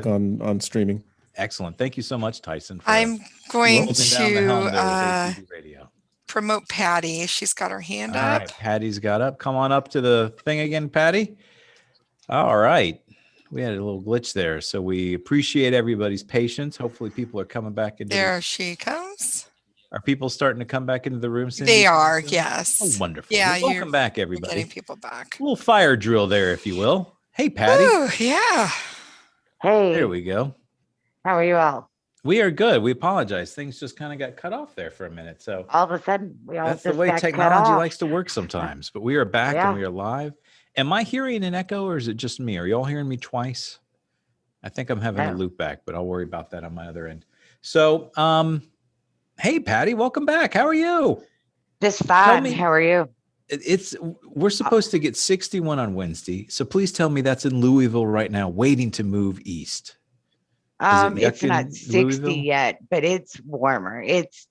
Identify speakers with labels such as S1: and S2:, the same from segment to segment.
S1: on streaming.
S2: Excellent. Thank you so much, Tyson.
S3: I'm going
S2: down the helm there
S3: to
S2: with ACB Radio.
S3: promote Patty. She's got her hand
S2: All
S3: up.
S2: right, Patty's got up. Come on up to the thing again, Patty. All right. We had a little glitch there, so we appreciate everybody's patience. Hopefully people are coming back into
S3: There she comes.
S2: Are people starting to come back into the room? Cindy?
S3: They are, yes.
S2: Oh, wonderful.
S3: Yeah,
S2: well, welcome back, everybody.
S3: Getting people back.
S2: A little fire drill there, if you will. Hey, Patty.
S3: Ooh, yeah.
S4: Hey.
S2: There we go.
S4: How are you all?
S2: We are good. We apologize. Things just kind of got cut off there for a minute. So
S4: all of a sudden,
S2: that's the way technology likes to work sometimes. But we are back and we are live. Am I hearing an echo or is it just me? Are you all hearing me twice? I think I'm having a loop back, but I'll worry about that on my other end. So, hey, Patty, welcome back. How are you?
S4: Just fine. How are you?
S2: We're supposed to get 61 on Wednesday. So please tell me that's in Louisville right now, waiting to move east.
S4: It's not 60 yet, but it's warmer. It's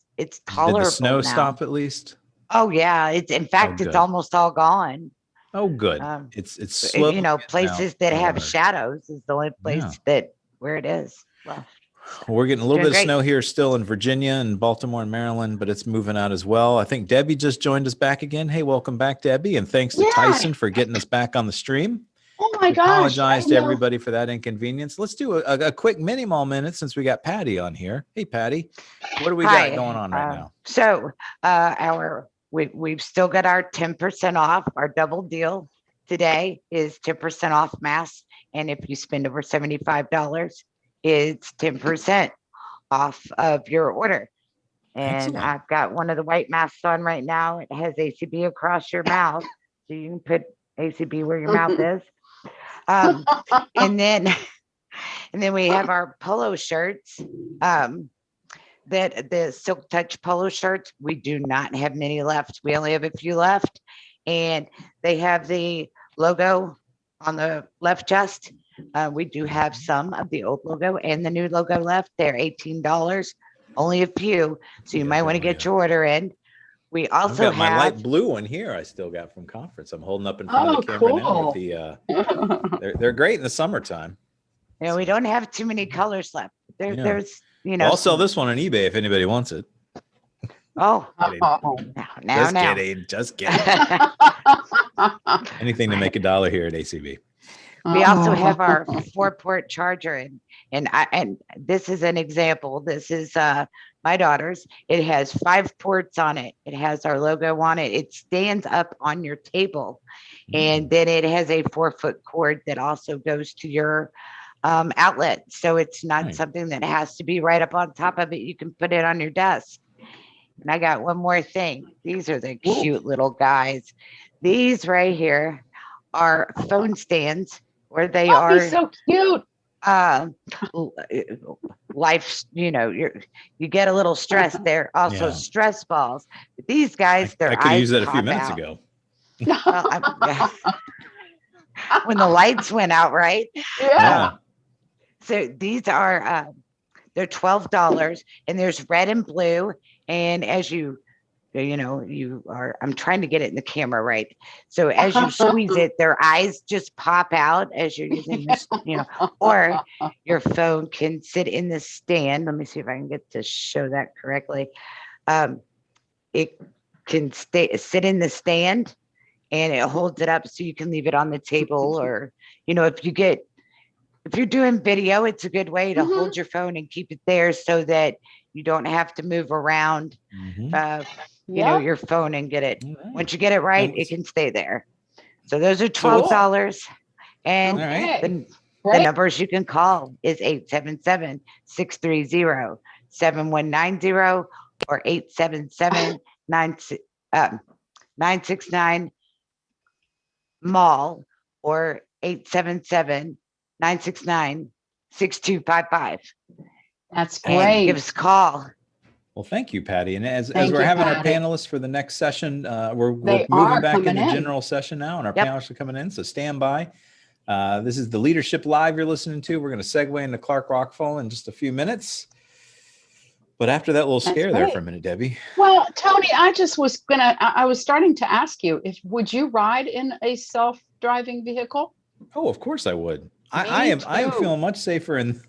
S4: tolerable.
S2: Did the snow
S4: now.
S2: Stop at least?
S4: Oh yeah. In fact, it's almost all gone.
S2: Oh, good. It's slow.
S4: You know, places that have shadows is the only place where it is. Well,
S2: we're getting a little bit of snow here still in Virginia and Baltimore and Maryland, but it's moving out as well. I think Debbie just joined us back again. Hey, welcome back, Debbie. And thanks to Tyson for getting us back on the stream.
S5: Oh my gosh.
S2: Apologize to everybody for that inconvenience. Let's do a quick mini mall minute since we got Patty on here. Hey, Patty, what do we got going on right now?
S4: So we've still got our 10% off. Our double deal today is 10% off masks. And if you spend over $75, it's 10% off of your order. And excellent. I've got one of the white masks on right now. It has ACB across your mouth. So you can put ACB where your mouth is. And then we have our polo shirts. That the Silk Touch polo shirts, we do not have many left. We only have a few left, and they have the logo on the left chest. We do have some of the old logo and the new logo left. They're $18, only a few, so you might want to get your order in. We also have
S2: my light blue one here. I still got from conference. I'm holding up in front of the camera now. With the they're great in the summertime.
S4: Yeah, we don't have too many colors left. There's
S2: I'll sell this one on eBay if anybody wants it.
S4: Oh,
S2: just kidding. Anything to make $1 here at ACB.
S4: We also have our 4-port charger, and this is an example. This is my daughter's. It has 5 ports on it. It has our logo on it. It stands up on your table, and then it has a 4-foot cord that also goes to your outlet. So it's not something that has to be right up on top of it. You can put it on your desk. And I got one more thing. These are the cute little guys. These right here are phone stands where they are
S5: so cute.
S4: Life, you get a little stressed. They're also stress balls. But these guys, I
S2: could use that a few minutes ago.
S4: When the lights went out, right?
S5: Yeah.
S4: So these are they're $12, and there's red and blue. And as you are, I'm trying to get it in the camera right. So as you squeeze it, their eyes just pop out as you're using this, or your phone can sit in the stand. Let me see if I can get to show that correctly. It can sit in the stand, and it holds it up so you can leave it on the table, or if you're doing video, it's a good way to hold your phone and keep it there so that you don't have to move around, your phone and get it. Once you get it right, it can stay there. So those are $12. And the numbers you can call is 877-630-7190 or 877-969 mall or 877-969-6255.
S5: That's great.
S4: Give us a call.
S2: Well, thank you, Patty. And as we're having our panelists for the next session, we're moving back into general session now, and our panelists are coming in. So stand by. This is the Leadership Live you're listening to. We're going to segue into Clark Rockfall in just a few minutes. But after that little scare there for a minute, Debbie.
S5: Well, Tony, I was starting to ask you, would you ride in a self-driving vehicle?
S2: Oh, of course I would. I am feeling much safer. And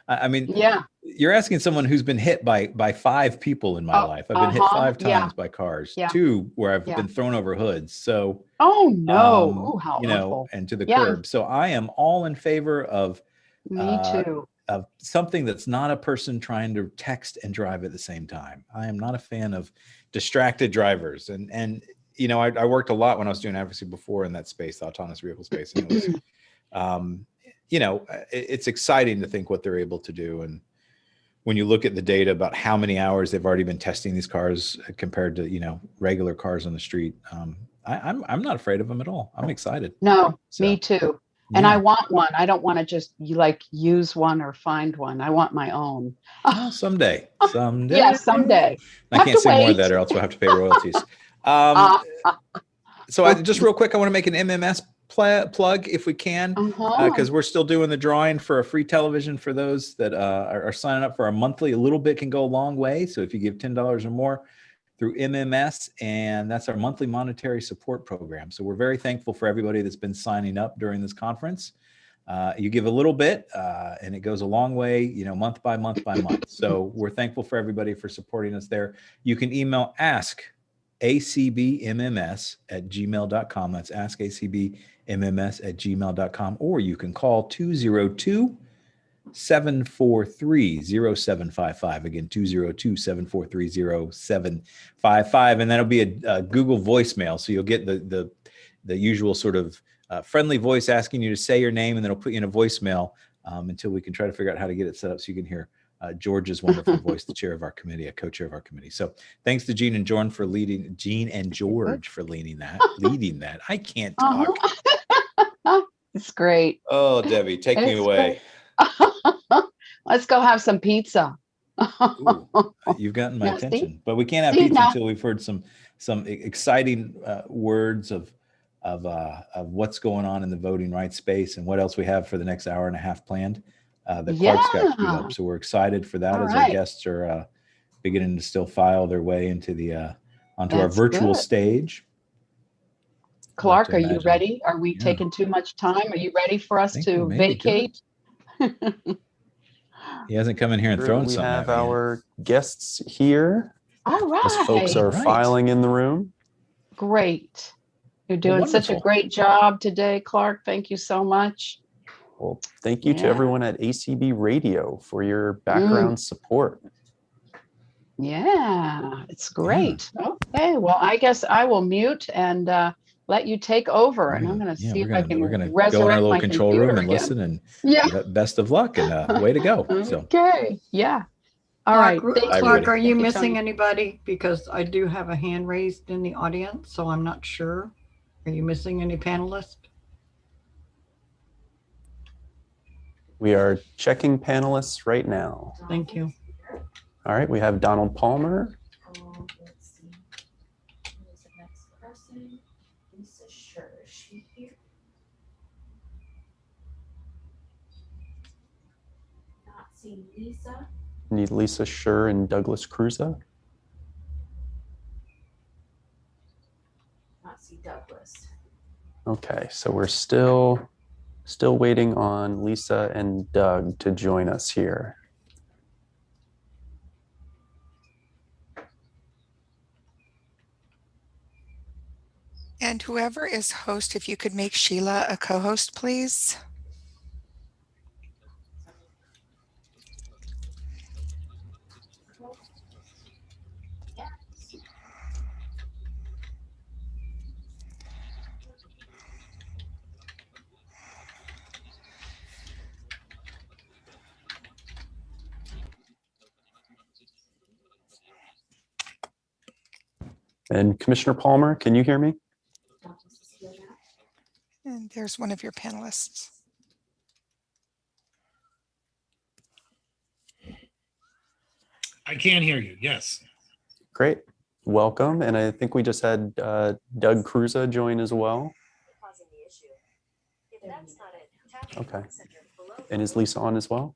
S2: I mean,
S5: Yeah.
S2: you're asking someone who's been hit by 5 people in my life. I've been hit 5 times by cars, 2 where I've been thrown over hoods. So,
S5: oh no, how awful.
S2: and to the curb. So I am all in favor of,
S5: me too,
S2: of something that's not a person trying to text and drive at the same time. I am not a fan of distracted drivers. And, I worked a lot when I was doing advocacy before in that space, the autonomous vehicle space. And it was, it's exciting to think what they're able to do. And when you look at the data about how many hours they've already been testing these cars compared to, regular cars on the street, I'm not afraid of them at all. I'm excited.
S5: No, me too. And I want one. I don't want to just use one or find one. I want my own.
S2: Oh, someday.
S5: Yeah, someday.
S2: I can't say more of that or else we'll have to pay royalties. So just real quick, I want to make an MMS plug if we can, because we're still doing the drawing for a free television for those that are signing up for our monthly. A little bit can go a long way. So if you give $10 or more through MMS, and that's our monthly monetary support program. So we're very thankful for everybody that's been signing up during this conference. You give a little bit and it goes a long way, month by month by month. So we're thankful for everybody for supporting us there. You can email askacbmms@gmail.com. That's askacbmms@gmail.com, or you can call 202-743-0755. Again, 202-743-0755. And that'll be a Google voicemail. So you'll get the usual sort of friendly voice asking you to say your name, and then it'll put you in a voicemail until we can try to figure out how to get it set up so you can hear George's wonderful voice, the chair of our committee, a co-chair of our committee. So thanks to Gene and George for leading that. I can't talk.
S5: It's great.
S2: Oh, Debbie, take me away.
S5: Let's go have some pizza.
S2: Ooh, you've gotten my attention, but we can't have pizza until we've heard some exciting words of what's going on in the voting rights space and what else we have for the next hour and a half planned. The Clark's got queued up, so we're excited for that as our guests are beginning to still file their way into the onto our virtual stage.
S5: Clark, are you ready? Are we taking too much time? Are you ready for us to vacate?
S2: He hasn't come in here and thrown something.
S1: We have our guests here.
S5: All right.
S1: As folks are filing in the room.
S5: Great. You're doing such a great job today, Clark. Thank you so much.
S1: Well, thank you to everyone at ACB Radio for your background support.
S5: Yeah, it's great. Okay, well, I guess I will mute and let you take over, and I'm going to see if I can.
S2: We're going to go in our little control room and listen, and best of luck and way to go. So.
S5: Okay, yeah. All right.
S6: Clark, are you missing anybody? Because I do have a hand raised in the audience, so I'm not sure. Are you missing any panelists?
S1: We are checking panelists right now.
S6: Thank you.
S1: All right, we have Donald Palmer.
S7: Let's see. Who's the next person? Lisa Sure. Is she here? Not seeing Lisa.
S1: Need Lisa Sure and Douglas Cruza.
S7: Not see Douglas.
S1: Okay, so we're still waiting on Lisa and Doug to join us here.
S3: And whoever is host, if you could make Sheila a co-host, please.
S1: And Commissioner Palmer, can you hear me?
S3: And there's one of your panelists.
S8: I can hear you, yes.
S1: Great, welcome. And I think we just had Doug Cruza join as well. Okay, and is Lisa on as well?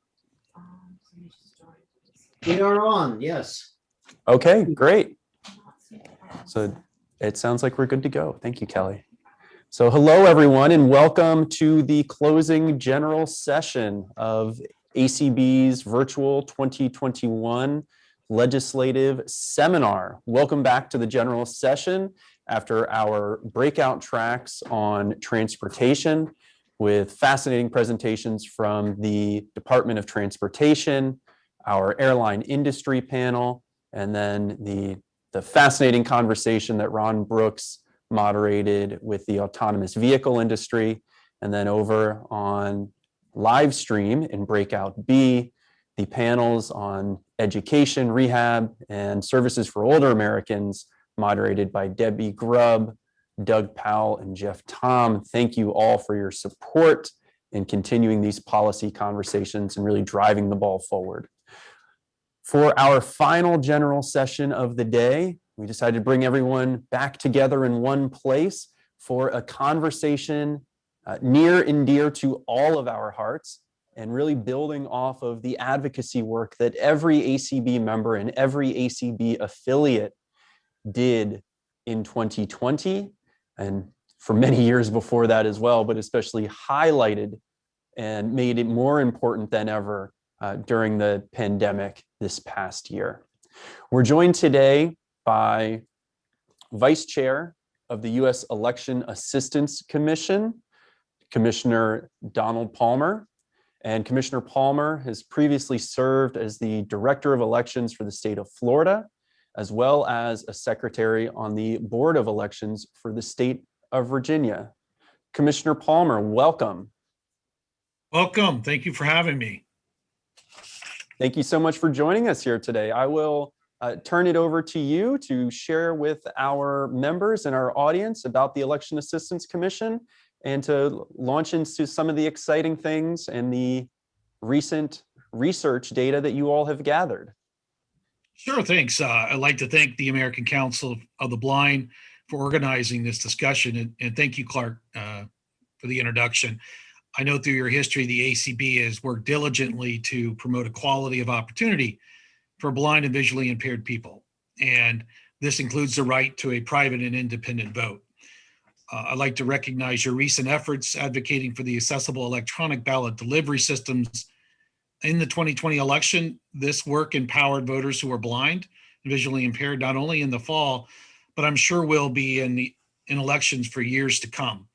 S9: We are on, yes.
S1: Okay, great. So it sounds like we're good to go. Thank you, Kelly. So hello, everyone, and welcome to the closing general session of ACB's virtual 2021 legislative seminar. Welcome back to the general session after our breakout tracks on transportation with fascinating presentations from the Department of Transportation, our airline industry panel, and then the fascinating conversation that Ron Brooks moderated with the autonomous vehicle industry. And then over on live stream in breakout B, the panels on education, rehab, and services for older Americans, moderated by Debbie Grubb, Doug Powell, and Jeff Tom. Thank you all for your support in continuing these policy conversations and really driving the ball forward. For our final general session of the day, we decided to bring everyone back together in one place for a conversation near and dear to all of our hearts, and really building off of the advocacy work that every ACB member and every ACB affiliate did in 2020, and for many years before that as well, but especially highlighted and made it more important than ever during the pandemic this past year. We're joined today by Vice Chair of the U.S. Election Assistance Commission, Commissioner Donald Palmer. And Commissioner Palmer has previously served as the Director of Elections for the state of Florida, as well as a Secretary on the Board of Elections for the state of Virginia. Commissioner Palmer, welcome.
S8: Welcome. Thank you for having me.
S1: Thank you so much for joining us here today. I will turn it over to you to share with our members and our audience about the Election Assistance Commission and to launch into some of the exciting things and the recent research data that you all have gathered.
S8: Sure, thanks. I'd like to thank the American Council of the Blind for organizing this discussion, and thank you, Clark, for the introduction. I know through your history, the ACB has worked diligently to promote equality of opportunity for blind and visually impaired people. And this includes the right to a private and independent vote. I'd like to recognize your recent efforts advocating for the accessible electronic ballot delivery systems in the 2020 election. This work empowered voters who are blind and visually impaired, not only in the fall, but I'm sure will be in elections for years to come.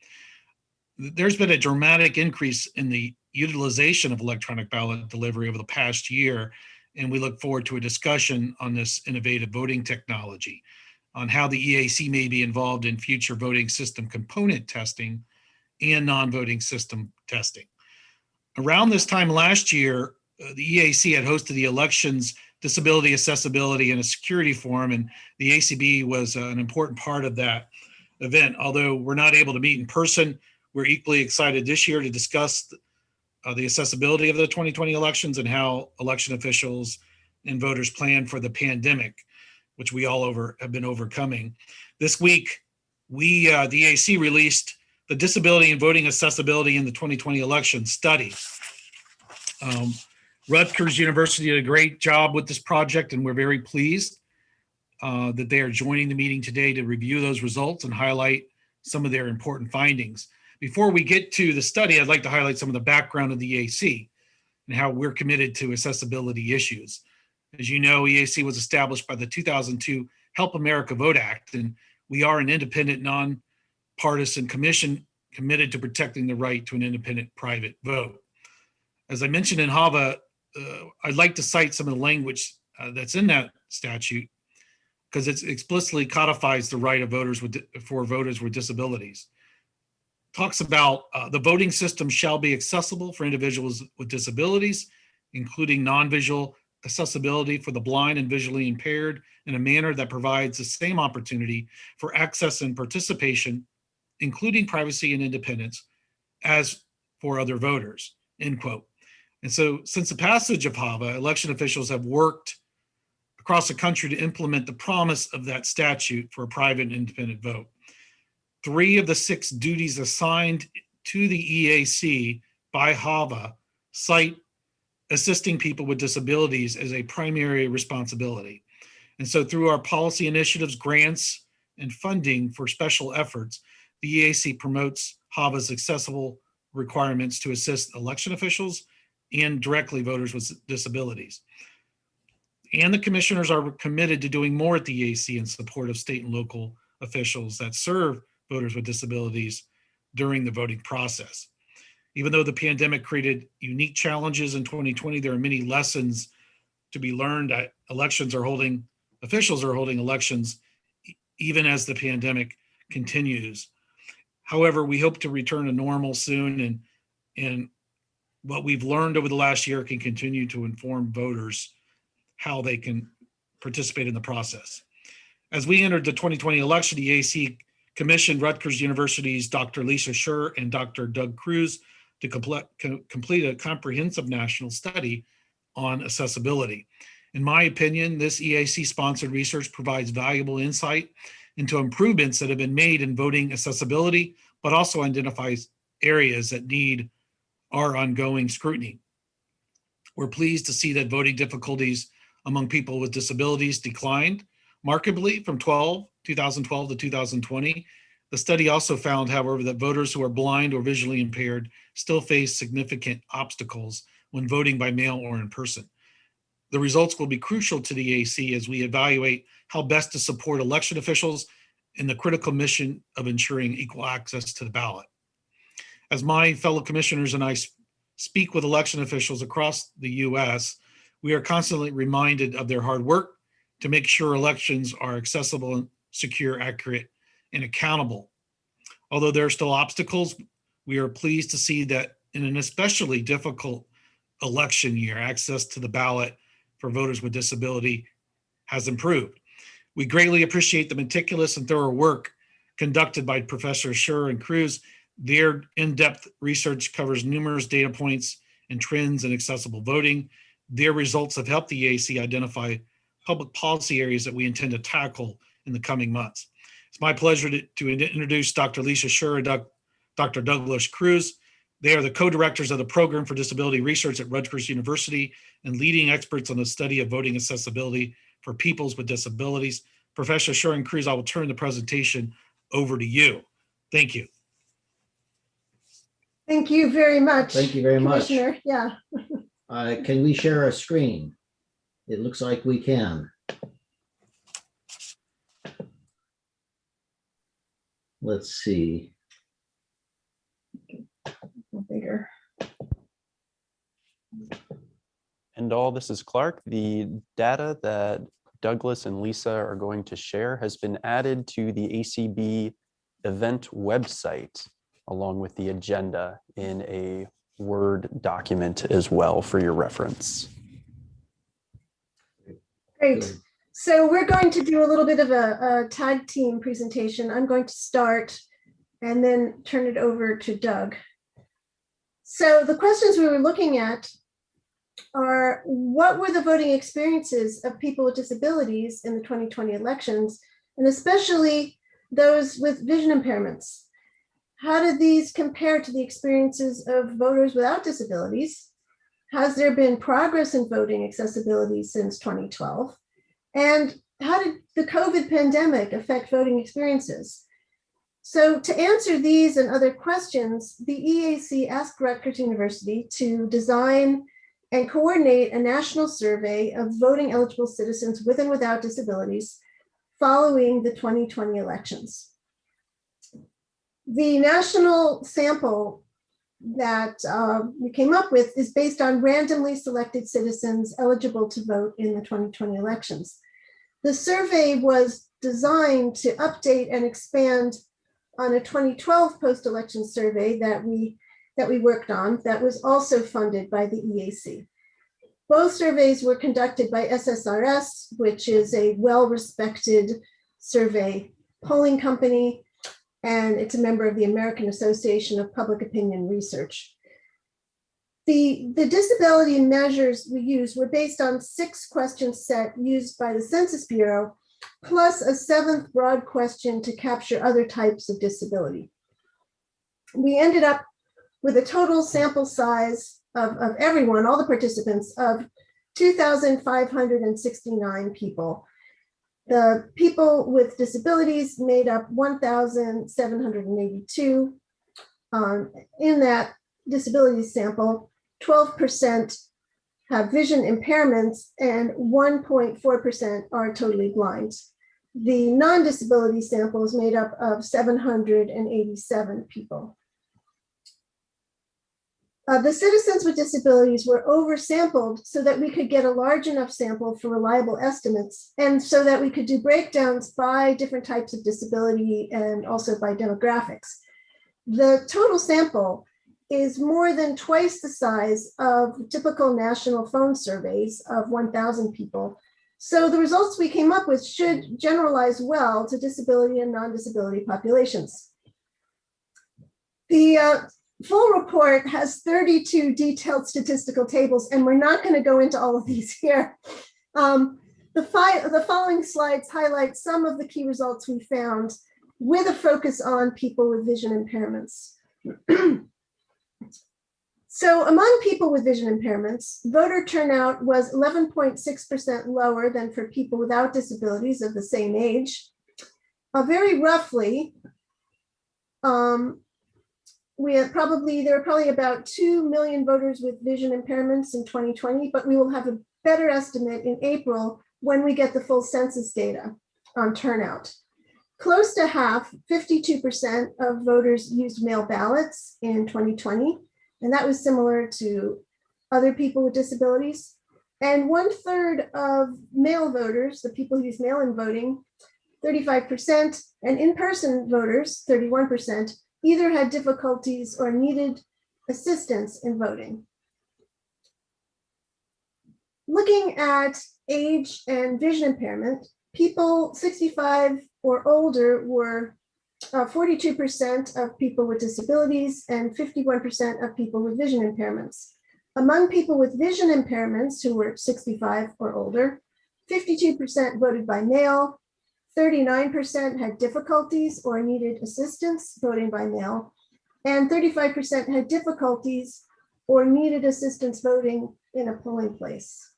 S8: There's been a dramatic increase in the utilization of electronic ballot delivery over the past year, and we look forward to a discussion on this innovative voting technology, on how the EAC may be involved in future voting system component testing and non-voting system testing. Around this time last year, the EAC had hosted the Elections Disability Accessibility and a Security Forum, and the ACB was an important part of that event. Although we're not able to meet in person, we're equally excited this year to discuss the accessibility of the 2020 elections and how election officials and voters plan for the pandemic, which we all have been overcoming. This week, the EAC released the Disability and Voting Accessibility in the 2020 Election Study. Rutgers University did a great job with this project, and we're very pleased that they are joining the meeting today to review those results and highlight some of their important findings. Before we get to the study, I'd like to highlight some of the background of the EAC and how we're committed to accessibility issues. As you know, EAC was established by the 2002 Help America Vote Act, and we are an independent, nonpartisan commission committed to protecting the right to an independent private vote. As I mentioned in HAVA, I'd like to cite some of the language that's in that statute because it explicitly codifies the right of voters for voters with disabilities. Talks about the voting system shall be accessible for individuals with disabilities, including non-visual accessibility for the blind and visually impaired in a manner that provides the same opportunity for access and participation, including privacy and independence, as for other voters, end quote. And so since the passage of HAVA, election officials have worked across the country to implement the promise of that statute for a private and independent vote. 3 of the 6 duties assigned to the EAC by HAVA cite assisting people with disabilities as a primary responsibility. And so through our policy initiatives, grants, and funding for special efforts, the EAC promotes HAVA's accessible requirements to assist election officials and directly voters with disabilities. And the commissioners are committed to doing more at the EAC in support of state and local officials that serve voters with disabilities during the voting process. Even though the pandemic created unique challenges in 2020, there are many lessons to be learned. Officials are holding elections even as the pandemic continues. However, we hope to return to normal soon, and what we've learned over the last year can continue to inform voters how they can participate in the process. As we entered the 2020 election, the EAC commissioned Rutgers University's Dr. Lisa Scher and Dr. Doug Cruz to complete a comprehensive national study on accessibility. In my opinion, this EAC-sponsored research provides valuable insight into improvements that have been made in voting accessibility, but also identifies areas that need our ongoing scrutiny. We're pleased to see that voting difficulties among people with disabilities declined markedly from 2012 to 2020. The study also found, however, that voters who are blind or visually impaired still face significant obstacles when voting by mail or in person. The results will be crucial to the EAC as we evaluate how best to support election officials in the critical mission of ensuring equal access to the ballot. As my fellow commissioners and I speak with election officials across the US, we are constantly reminded of their hard work to make sure elections are accessible, secure, accurate, and accountable. Although there are still obstacles, we are pleased to see that in an especially difficult election year, access to the ballot for voters with disability has improved. We greatly appreciate the meticulous and thorough work conducted by Professor Scher and Cruz. Their in-depth research covers numerous data points and trends in accessible voting. Their results have helped the EAC identify public policy areas that we intend to tackle in the coming months. It's my pleasure to introduce Dr. Lisa Scher and Dr. Douglas Cruz. They are the co-directors of the Program for Disability Research at Rutgers University and leading experts on the study of voting accessibility for peoples with disabilities. Professor Scher and Cruz, I will turn the presentation over to you. Thank you.
S10: Thank you very much.
S9: Thank you very much.
S10: Commissioner. Yeah.
S9: Can we share a screen? It looks like we can. Let's see.
S10: Bigger.
S1: And all this is Clark. The data that Douglas and Lisa are going to share has been added to the ACB event website, along with the agenda in a Word document as well for your reference.
S10: Great. So we're going to do a little bit of a tag team presentation. I'm going to start and then turn it over to Doug. So the questions we were looking at are, what were the voting experiences of people with disabilities in the 2020 elections, and especially those with vision impairments? How did these compare to the experiences of voters without disabilities? Has there been progress in voting accessibility since 2012? And how did the COVID pandemic affect voting experiences? So to answer these and other questions, the EAC asked Rutgers University to design and coordinate a national survey of voting eligible citizens with and without disabilities following the 2020 elections. The national sample that we came up with is based on randomly selected citizens eligible to vote in the 2020 elections. The survey was designed to update and expand on a 2012 post-election survey that we worked on that was also funded by the EAC. Both surveys were conducted by SSRS, which is a well-respected survey polling company, and it's a member of the American Association of Public Opinion Research. The disability measures we used were based on 6 question set used by the Census Bureau, plus a 7th broad question to capture other types of disability. We ended up with a total sample size of everyone, all the participants, of 2,569 people. The people with disabilities made up 1,782. In that disability sample, 12% have vision impairments and 1.4% are totally blind. The non-disability sample is made up of 787 people. The citizens with disabilities were oversampled so that we could get a large enough sample for reliable estimates, and so that we could do breakdowns by different types of disability and also by demographics. The total sample is more than twice the size of typical national phone surveys of 1,000 people. So the results we came up with should generalize well to disability and non-disability populations. The full report has 32 detailed statistical tables, and we're not going to go into all of these here. The following slides highlight some of the key results we found with a focus on people with vision impairments. So among people with vision impairments, voter turnout was 11.6% lower than for people without disabilities of the same age. Very roughly, there were probably about 2 million voters with vision impairments in 2020, but we will have a better estimate in April when we get the full census data on turnout. Close to half, 52% of voters used mail ballots in 2020, and that was similar to other people with disabilities. And 1/3 of male voters, the people who use mail-in voting, 35%, and in-person voters, 31%, either had difficulties or needed assistance in voting. Looking at age and vision impairment, people 65 or older were 42% of people with disabilities and 51% of people with vision impairments. Among people with vision impairments who were 65 or older, 52% voted by mail, 39% had difficulties or needed assistance voting by mail, and 35% had difficulties or needed assistance voting in a polling place.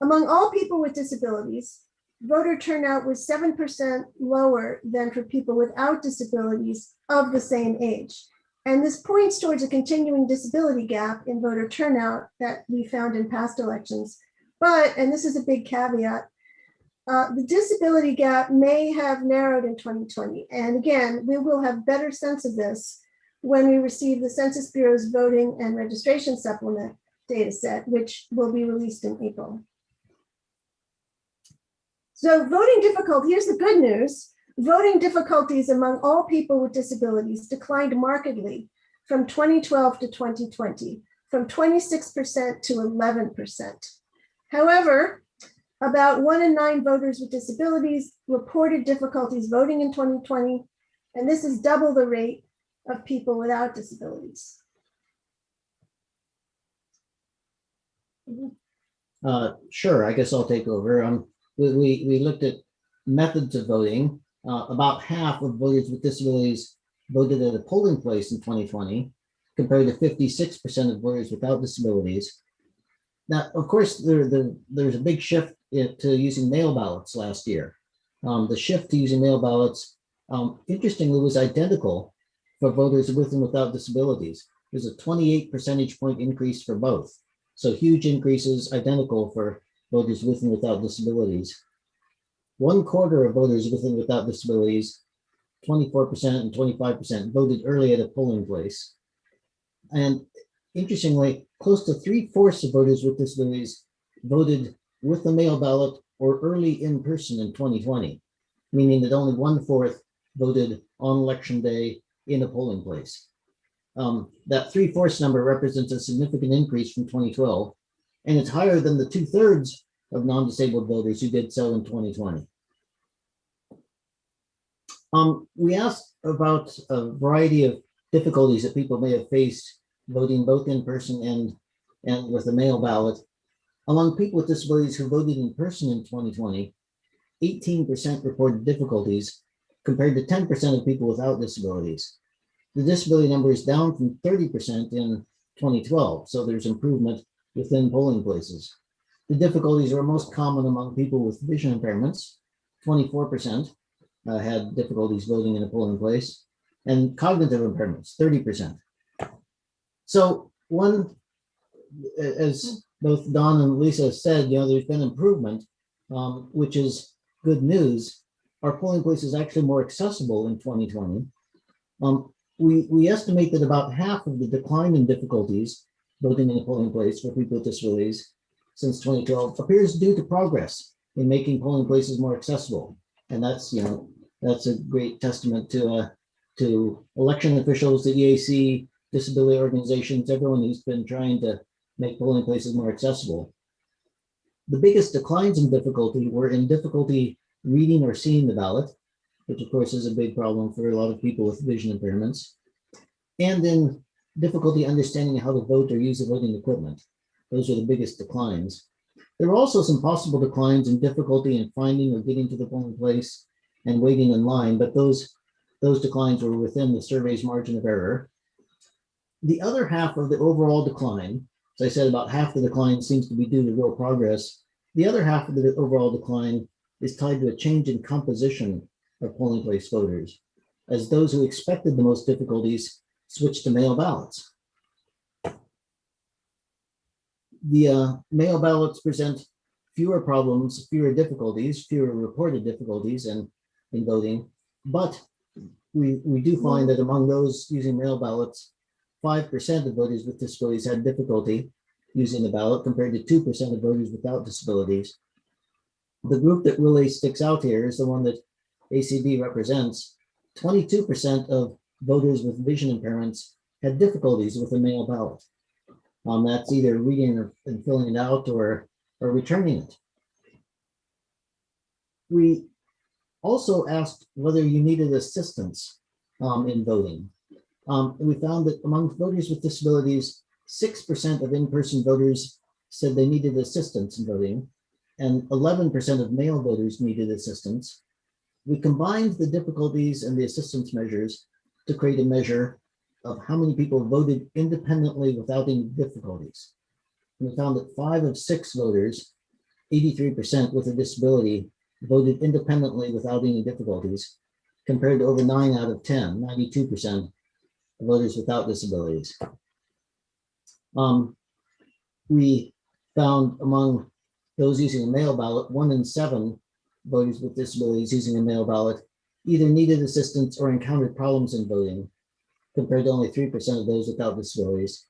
S10: Among all people with disabilities, voter turnout was 7% lower than for people without disabilities of the same age. And this points towards a continuing disability gap in voter turnout that we found in past elections. But, and this is a big caveat, the disability gap may have narrowed in 2020. And again, we will have better sense of this when we receive the Census Bureau's voting and registration supplement data set, which will be released in April. So voting difficulty, here's the good news. Voting difficulties among all people with disabilities declined markedly from 2012 to 2020, from 26% to 11%. However, about 1 in 9 voters with disabilities reported difficulties voting in 2020, and this is double the rate of people without disabilities.
S9: Sure, I guess I'll take over. We looked at methods of voting. About half of voters with disabilities voted at a polling place in 2020, compared to 56% of voters without disabilities. Now, of course, there's a big shift to using mail ballots last year. The shift to using mail ballots, interestingly, was identical for voters with and without disabilities. There's a 28 percentage point increase for both. So huge increases, identical for voters with and without disabilities. 1/4 of voters with and without disabilities, 24% and 25%, voted early at a polling place. And interestingly, close to 3/4 of voters with disabilities voted with a mail ballot or early in person in 2020, meaning that only 1/4 voted on election day in a polling place. That 3/4 number represents a significant increase from 2012, and it's higher than the 2/3 of non-disabled voters who did so in 2020. We asked about a variety of difficulties that people may have faced voting both in person and with a mail ballot. Among people with disabilities who voted in person in 2020, 18% reported difficulties compared to 10% of people without disabilities. The disability number is down from 30% in 2012, so there's improvement within polling places. The difficulties were most common among people with vision impairments. 24% had difficulties voting in a polling place, and cognitive impairments, 30%. So as both Don and Lisa said, there's been improvement, which is good news. Our polling place is actually more accessible in 2020. We estimate that about half of the decline in difficulties voting in a polling place for people with disabilities since 2012 appears due to progress in making polling places more accessible. And that's a great testament to election officials, the EAC, disability organizations, everyone who's been trying to make polling places more accessible. The biggest declines in difficulty were in difficulty reading or seeing the ballot, which of course is a big problem for a lot of people with vision impairments, and in difficulty understanding how to vote or use the voting equipment. Those are the biggest declines. There were also some possible declines in difficulty in finding or getting to the polling place and waiting in line, but those declines were within the survey's margin of error. The other half of the overall decline, as I said, about half the decline seems to be due to real progress. The other half of the overall decline is tied to a change in composition of polling place voters, as those who expected the most difficulties switched to mail ballots. The mail ballots present fewer problems, fewer difficulties, fewer reported difficulties in voting, but we do find that among those using mail ballots, 5% of voters with disabilities had difficulty using the ballot compared to 2% of voters without disabilities. The group that really sticks out here is the one that ACB represents. 22% of voters with vision impairments had difficulties with a mail ballot. That's either reading and filling it out or returning it. We also asked whether you needed assistance in voting. We found that among voters with disabilities, 6% of in-person voters said they needed assistance in voting, and 11% of mail voters needed assistance. We combined the difficulties and the assistance measures to create a measure of how many people voted independently without any difficulties. And we found that 5 of 6 voters, 83% with a disability, voted independently without any difficulties, compared to over 9 out of 10, 92% of voters without disabilities. We found among those using a mail ballot, 1 in 7 voters with disabilities using a mail ballot either needed assistance or encountered problems in voting, compared to only 3% of those without disabilities.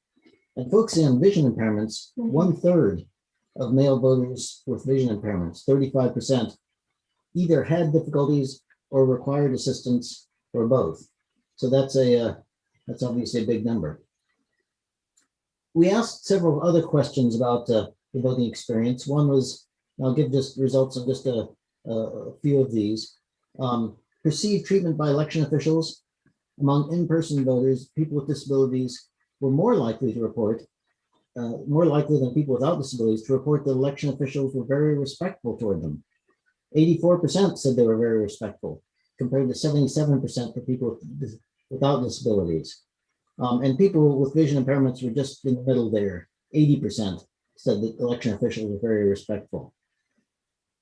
S9: And focusing on vision impairments, 1/3 of male voters with vision impairments, 35%, either had difficulties or required assistance or both. So that's obviously a big number. We asked several other questions about the voting experience. One was, I'll give just results on just a few of these. Perceived treatment by election officials. Among in-person voters, people with disabilities were more likely to report, more likely than people without disabilities to report that election officials were very respectful toward them. 84% said they were very respectful, compared to 77% for people without disabilities. And people with vision impairments were just in the middle there. 80% said that election officials were very respectful.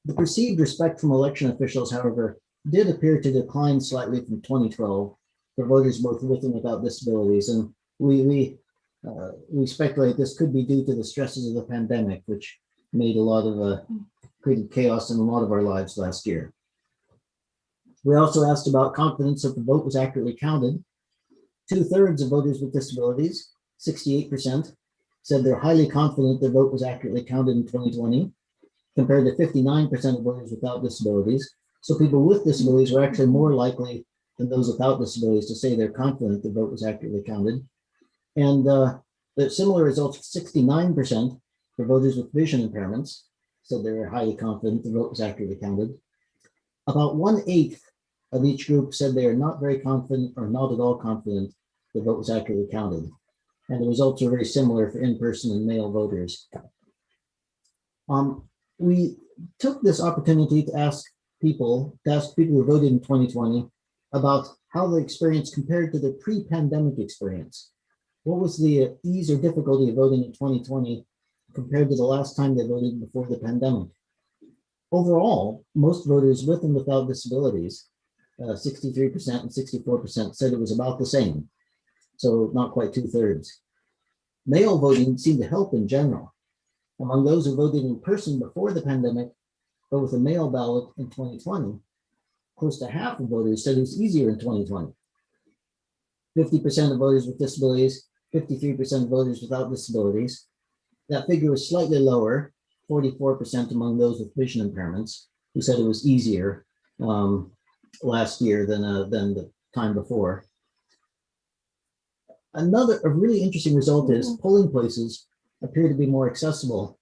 S9: The perceived respect from election officials, however, did appear to decline slightly from 2012 for voters both with and without disabilities. And we speculate this could be due to the stresses of the pandemic, which made a lot of created chaos in a lot of our lives last year. We also asked about confidence that the vote was accurately counted. 2/3 of voters with disabilities, 68%, said they're highly confident their vote was accurately counted in 2020, compared to 59% of voters without disabilities. So people with disabilities were actually more likely than those without disabilities to say they're confident the vote was accurately counted. And the similar results, 69% for voters with vision impairments, so they were highly confident the vote was accurately counted. About 1/8 of each group said they are not very confident or not at all confident the vote was accurately counted. And the results are very similar for in-person and mail voters. We took this opportunity to ask people who voted in 2020 about how the experience compared to the pre-pandemic experience. What was the ease or difficulty of voting in 2020 compared to the last time they voted before the pandemic. Overall, most voters with and without disabilities, 63% and 64% said it was about the same. So not quite 2/3. Mail voting seemed to help in general. Among those who voted in person before the pandemic, but with a mail ballot in 2020, close to half of voters said it was easier in 2020. 50% of voters with disabilities, 53% of voters without disabilities. That figure was slightly lower, 44% among those with vision impairments, who said it was easier last year than the time before. A really interesting result is polling places appear to be more accessible.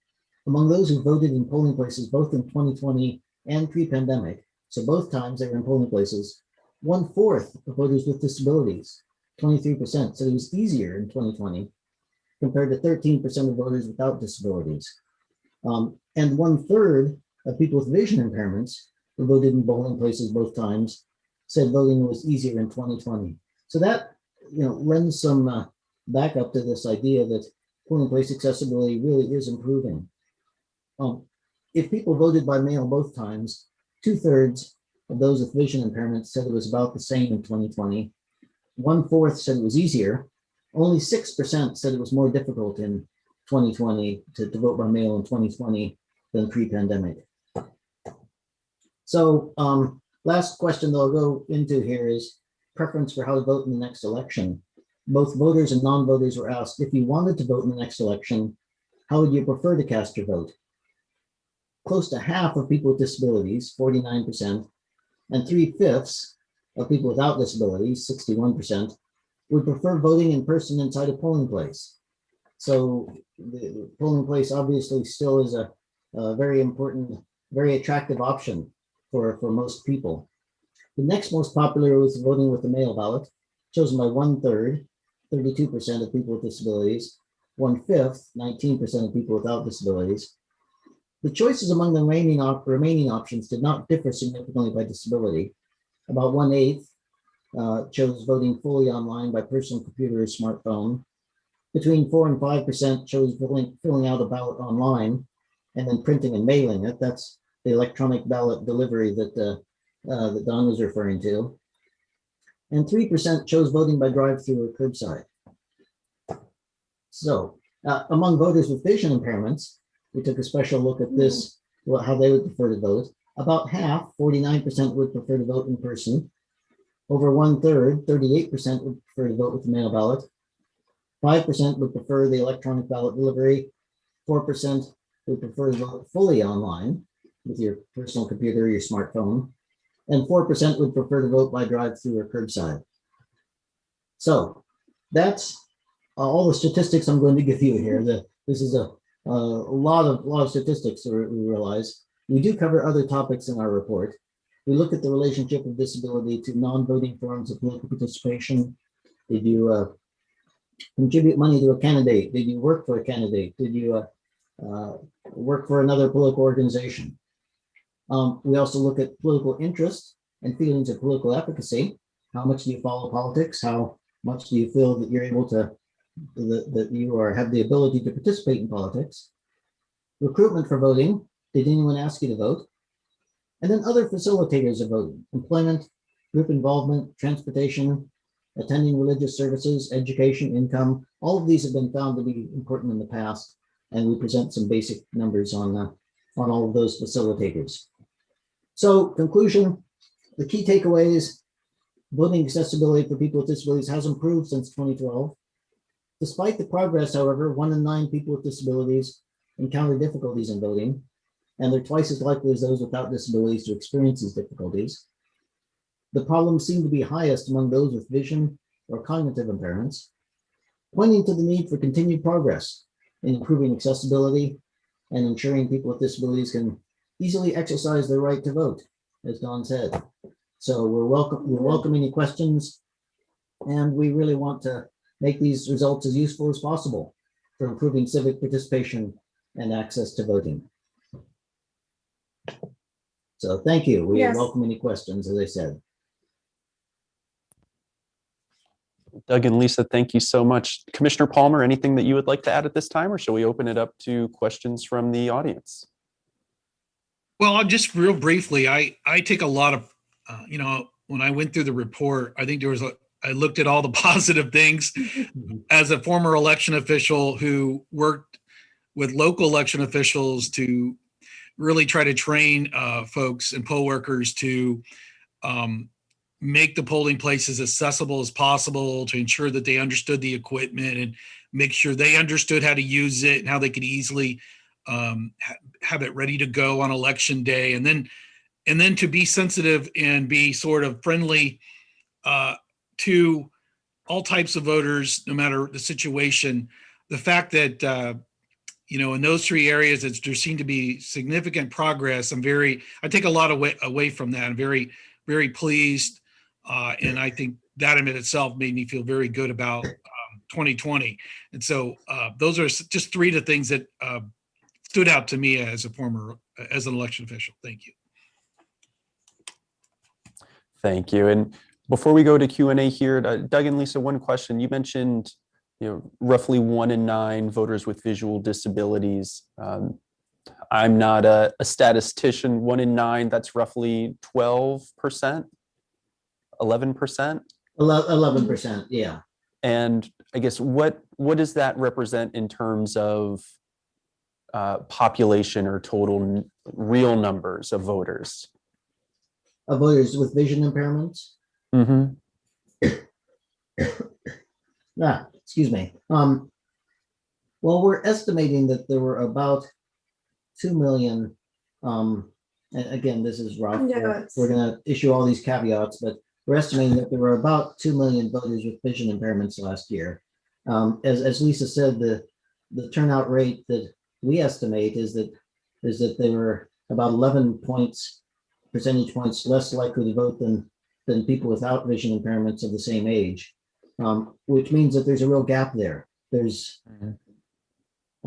S9: Among those who voted in polling places both in 2020 and pre-pandemic, so both times they were in polling places, 1/4 of voters with disabilities, 23%, said it was easier in 2020 compared to 13% of voters without disabilities. And 1/3 of people with vision impairments who voted in polling places both times said voting was easier in 2020. So that lends some backup to this idea that polling place accessibility really is improving. If people voted by mail both times, 2/3 of those with vision impairments said it was about the same in 2020. 1/4 said it was easier. Only 6% said it was more difficult in 2020 to vote by mail in 2020 than pre-pandemic. So last question that I'll go into here is preference for how to vote in the next election. Both voters and non-voters were asked, if you wanted to vote in the next election, how would you prefer to cast your vote? Close to half of people with disabilities, 49%, and 3/5 of people without disabilities, 61%, would prefer voting in person inside a polling place. So the polling place obviously still is a very important, very attractive option for most people. The next most popular was voting with the mail ballot, chosen by 1/3, 32% of people with disabilities, 1/5, 19% of people without disabilities. The choices among the remaining options did not differ significantly by disability. About 1/8 chose voting fully online by personal computer or smartphone. Between 4 and 5% chose filling out a ballot online and then printing and mailing it. That's the electronic ballot delivery that Don was referring to. And 3% chose voting by drive-through or curbside. So among voters with vision impairments, we took a special look at this, how they would prefer to vote. About half, 49%, would prefer to vote in person. Over 1/3, 38%, would prefer to vote with the mail ballot. 5% would prefer the electronic ballot delivery. 4% would prefer to vote fully online with your personal computer or your smartphone. And 4% would prefer to vote by drive-through or curbside. So that's all the statistics I'm going to give you here. This is a lot of statistics to realize. We do cover other topics in our report. We look at the relationship of disability to non-voting forms of political participation. Did you contribute money to a candidate? Did you work for a candidate? Did you work for another political organization? We also look at political interest and feelings of political efficacy. How much do you follow politics? How much do you feel that you're able to, that you have the ability to participate in politics? Recruitment for voting. Did anyone ask you to vote? And then other facilitators of voting: employment, group involvement, transportation, attending religious services, education, income. All of these have been found to be important in the past, and we present some basic numbers on all of those facilitators. So, conclusion, the key takeaways: voting accessibility for people with disabilities has improved since 2012. Despite the progress, however, 1 in 9 people with disabilities encounter difficulties in voting, and they're twice as likely as those without disabilities to experience these difficulties. The problems seem to be highest among those with vision or cognitive impairments, pointing to the need for continued progress in improving accessibility and ensuring people with disabilities can easily exercise their right to vote, as Don said. So we're welcome any questions, and we really want to make these results as useful as possible for improving civic participation and access to voting. So thank you. We welcome any questions, as I said.
S1: Doug and Lisa, thank you so much. Commissioner Palmer, anything that you would like to add at this time, or shall we open it up to questions from the audience?
S8: Well, I'll just real briefly, I take a lot of, when I went through the report, I think I looked at all the positive things as a former election official who worked with local election officials to really try to train folks and poll workers to make the polling places accessible as possible, to ensure that they understood the equipment and make sure they understood how to use it and how they could easily have it ready to go on election day. And then to be sensitive and be sort of friendly to all types of voters, no matter the situation. The fact that, in those three areas, there seemed to be significant progress. I take a lot away from that. I'm very, very pleased. And I think that in itself made me feel very good about 2020. And so those are just three of the things that stood out to me as an election official. Thank you.
S1: Thank you. And before we go to Q&A here, Doug and Lisa, one question. You mentioned, roughly 1 in 9 voters with visual disabilities. I'm not a statistician. 1 in 9, that's roughly 12%, 11%?
S9: 11%, yeah.
S1: And I guess what does that represent in terms of population or total real numbers of voters?
S9: Of voters with vision impairments?
S1: Mm-hmm.
S9: Excuse me. Well, we're estimating that there were about 2 million. And again, this is rough. We're going to issue all these caveats, but we're estimating that there were about 2 million voters with vision impairments last year. As Lisa said, the turnout rate that we estimate is that they were about 11 percentage points less likely to vote than people without vision impairments of the same age, which means that there's a real gap there. I'm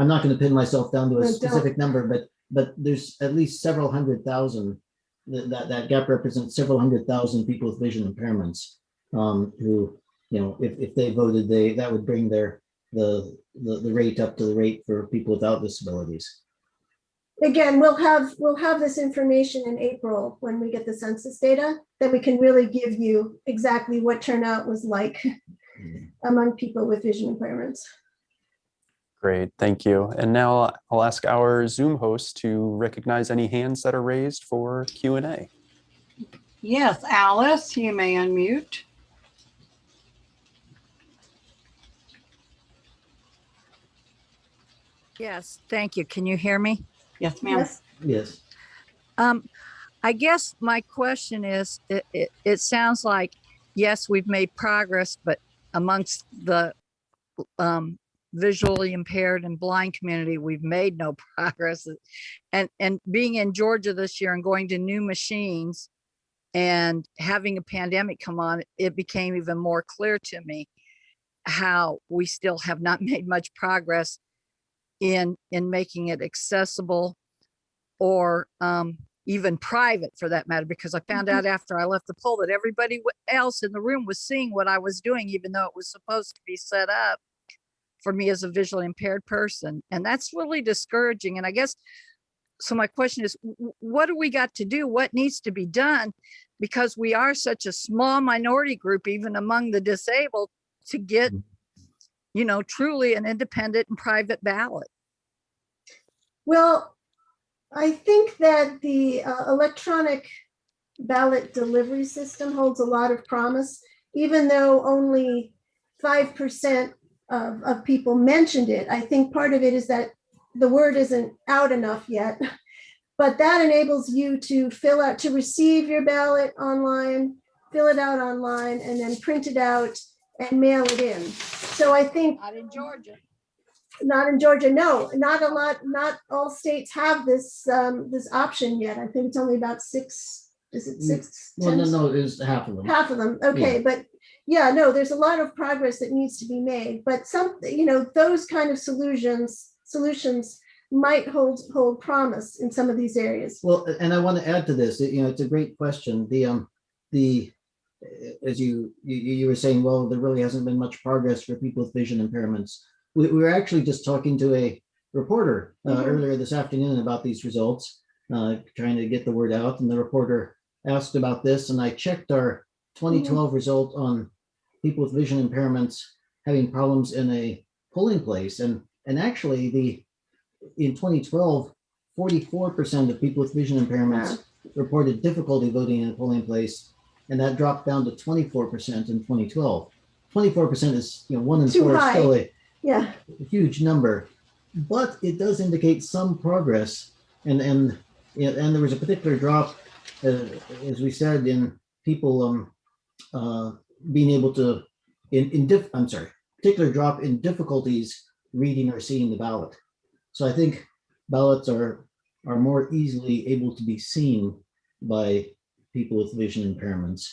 S9: not going to pin myself down to a specific number, but there's at least several 100,000. That gap represents several 100,000 people with vision impairments who, if they voted, that would bring the rate up to the rate for people without disabilities.
S10: Again, we'll have this information in April when we get the census data, that we can really give you exactly what turnout was like among people with vision impairments.
S1: Great, thank you. And now I'll ask our Zoom host to recognize any hands that are raised for Q&A.
S6: Yes, Alice, you may unmute.
S11: Yes, thank you. Can you hear me?
S6: Yes, ma'am.
S9: Yes.
S11: I guess my question is, it sounds like, yes, we've made progress, but amongst the visually impaired and blind community, we've made no progress. And being in Georgia this year and going to new machines and having a pandemic come on, it became even more clear to me how we still have not made much progress in making it accessible or even private for that matter, because I found out after I left the poll that everybody else in the room was seeing what I was doing, even though it was supposed to be set up for me as a visually impaired person. And that's really discouraging. And I guess, so my question is, what do we got to do? What needs to be done? Because we are such a small minority group, even among the disabled, to get, truly an independent and private ballot.
S10: Well, I think that the electronic ballot delivery system holds a lot of promise, even though only 5% of people mentioned it. I think part of it is that the word isn't out enough yet, but that enables you to receive your ballot online, fill it out online, and then print it out and mail it in. So I think—
S11: Not in Georgia.
S10: Not in Georgia, no, not a lot. Not all states have this this option yet. I think it's only about 6. Is it 6?
S9: Well, no, it's half of them.
S10: Half of them. Okay, yeah. But yeah, no, there's a lot of progress that needs to be made. But those kind of solutions might hold promise in some of these areas.
S9: Well, and I want to add to this. It's a great question. The as you were saying, well, there really hasn't been much progress for people with vision impairments. We were actually just talking to a reporter earlier this afternoon about these results, trying to get the word out. And the reporter asked about this, and I checked our 2012 result on people with vision impairments having problems in a polling place, and actually in 2012, 44% of people with vision impairments reported difficulty voting in a polling place, and that dropped down to 24% in 2012. 24% is, 1 in 4 is still a huge number, but it does indicate some progress. And there was a particular drop, as we said, in people being able to, particular drop in difficulties reading or seeing the ballot. So I think ballots are more easily able to be seen by people with vision impairments.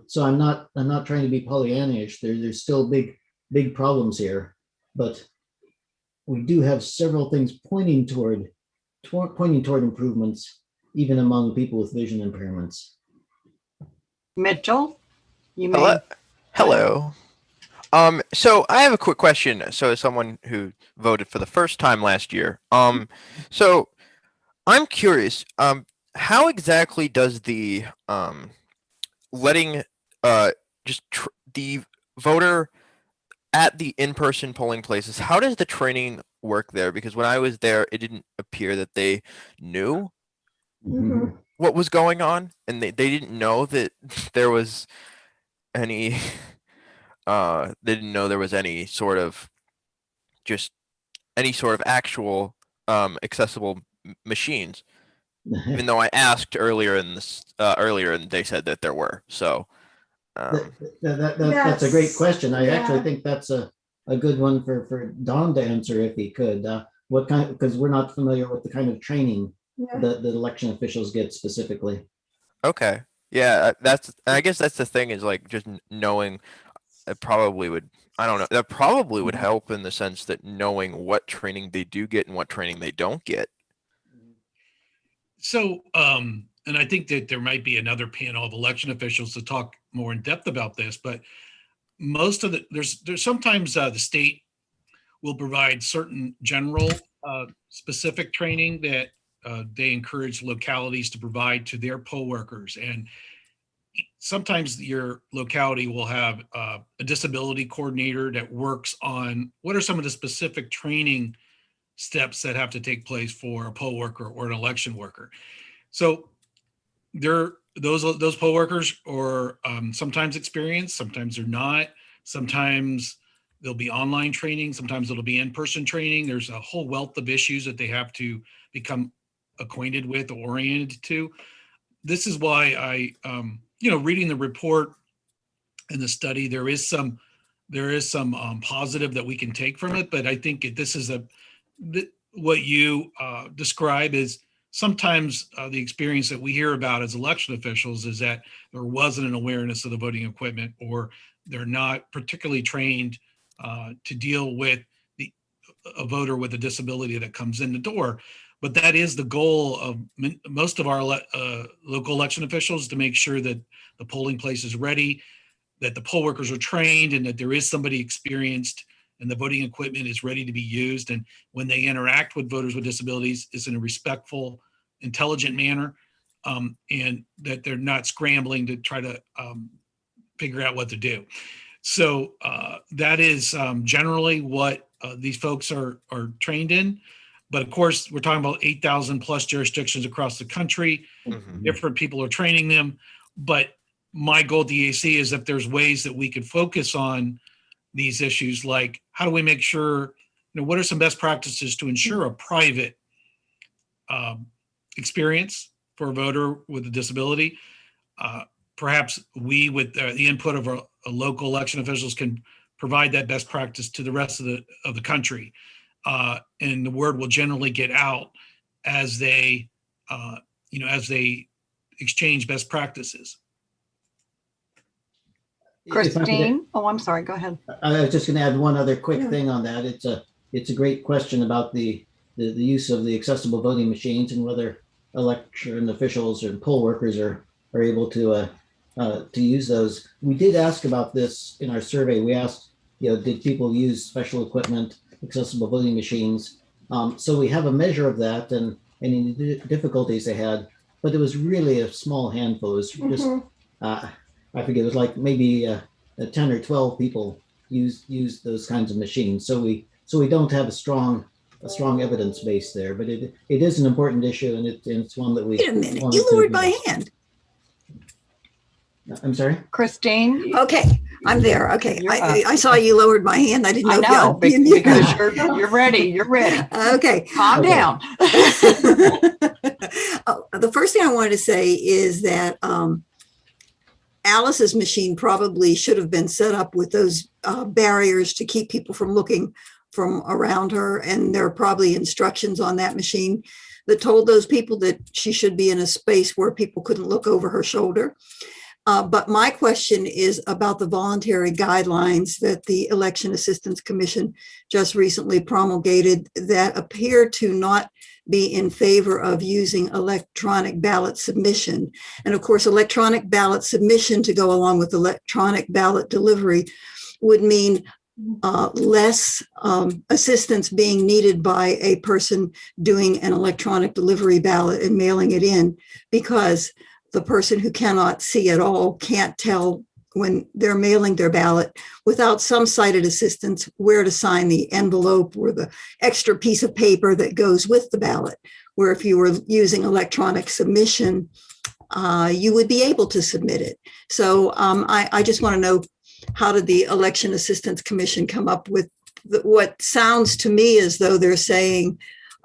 S9: So I'm not trying to be Pollyannish. There's still big problems here, but we do have several things pointing toward improvements, even among people with vision impairments.
S6: Mitchell, you may.
S12: Hello. So I have a quick question. So as someone who voted for the first time last year, so I'm curious, how exactly does the letting the voter at the in-person polling places, how does the training work there? Because when I was there, it didn't appear that they knew what was going on, and they didn't know that there was any they didn't know there was any sort of actual accessible machines, even though I asked earlier and they said that there were. So
S9: that's a great question. I actually think that's a good one for Don to answer if he could. Because we're not familiar with the kind of training that the election officials get specifically.
S12: Okay. Yeah, I guess that's the thing, is like just knowing. It probably would, I don't know, that probably would help in the sense that knowing what training they do get and what training they don't get.
S8: So, and I think that there might be another panel of election officials to talk more in depth about this, but most of there's sometimes the state will provide certain general specific training that they encourage localities to provide to their poll workers. And sometimes your locality will have a disability coordinator that works on what are some of the specific training steps that have to take place for a poll worker or an election worker. So those poll workers are sometimes experienced, sometimes they're not. Sometimes there'll be online training, sometimes it'll be in-person training. There's a whole wealth of issues that they have to become acquainted with or oriented to. This is why I reading the report and the study, there is some positive that we can take from it, but I think this is what you describe is sometimes the experience that we hear about as election officials is that there wasn't an awareness of the voting equipment, or they're not particularly trained to deal with a voter with a disability that comes in the door. But that is the goal of most of our local election officials, to make sure that the polling place is ready, that the poll workers are trained, and that there is somebody experienced and the voting equipment is ready to be used. And when they interact with voters with disabilities, it's in a respectful, intelligent manner, and that they're not scrambling to try to figure out what to do. So that is generally what these folks are trained in. But of course, we're talking about 8,000 plus jurisdictions across the country. Different people are training them. But my goal at the AC is if there's ways that we could focus on these issues, like how do we make sure, what are some best practices to ensure a private experience for a voter with a disability? Perhaps we, with the input of our local election officials, can provide that best practice to the rest of the country. And the word will generally get out as they exchange best practices.
S6: Christine, I'm sorry, go ahead.
S9: I was just going to add one other quick thing on that. It's a great question about the use of the accessible voting machines and whether election officials or poll workers are able to to use those. We did ask about this in our survey. We asked, did people use special equipment, accessible voting machines? So we have a measure of that and any difficulties they had, but it was really a small handful. It was just, I forget, it was like maybe 10 or 12 people use those kinds of machines. So we don't have a strong evidence base there, but it is an important issue, and it's one that we.
S13: Wait a minute, you lowered my hand.
S9: I'm sorry,
S6: Christine.
S13: Okay, I'm there. Okay, I saw you lowered my hand. I didn't know.
S6: I know, because you're ready. You're ready.
S13: Okay,
S6: calm down.
S13: The first thing I wanted to say is that Alice's machine probably should have been set up with those barriers to keep people from looking from around her. And there are probably instructions on that machine that told those people that she should be in a space where people couldn't look over her shoulder. But my question is about the voluntary guidelines that the Election Assistance Commission just recently promulgated that appear to not be in favor of using electronic ballot submission. And of course, electronic ballot submission to go along with electronic ballot delivery would mean less assistance being needed by a person doing an electronic delivery ballot and mailing it in, because the person who cannot see at all can't tell when they're mailing their ballot without some sighted assistance where to sign the envelope or the extra piece of paper that goes with the ballot. Where if you were using electronic submission, you would be able to submit it. So I just want to know, how did the Election Assistance Commission come up with what sounds to me as though they're saying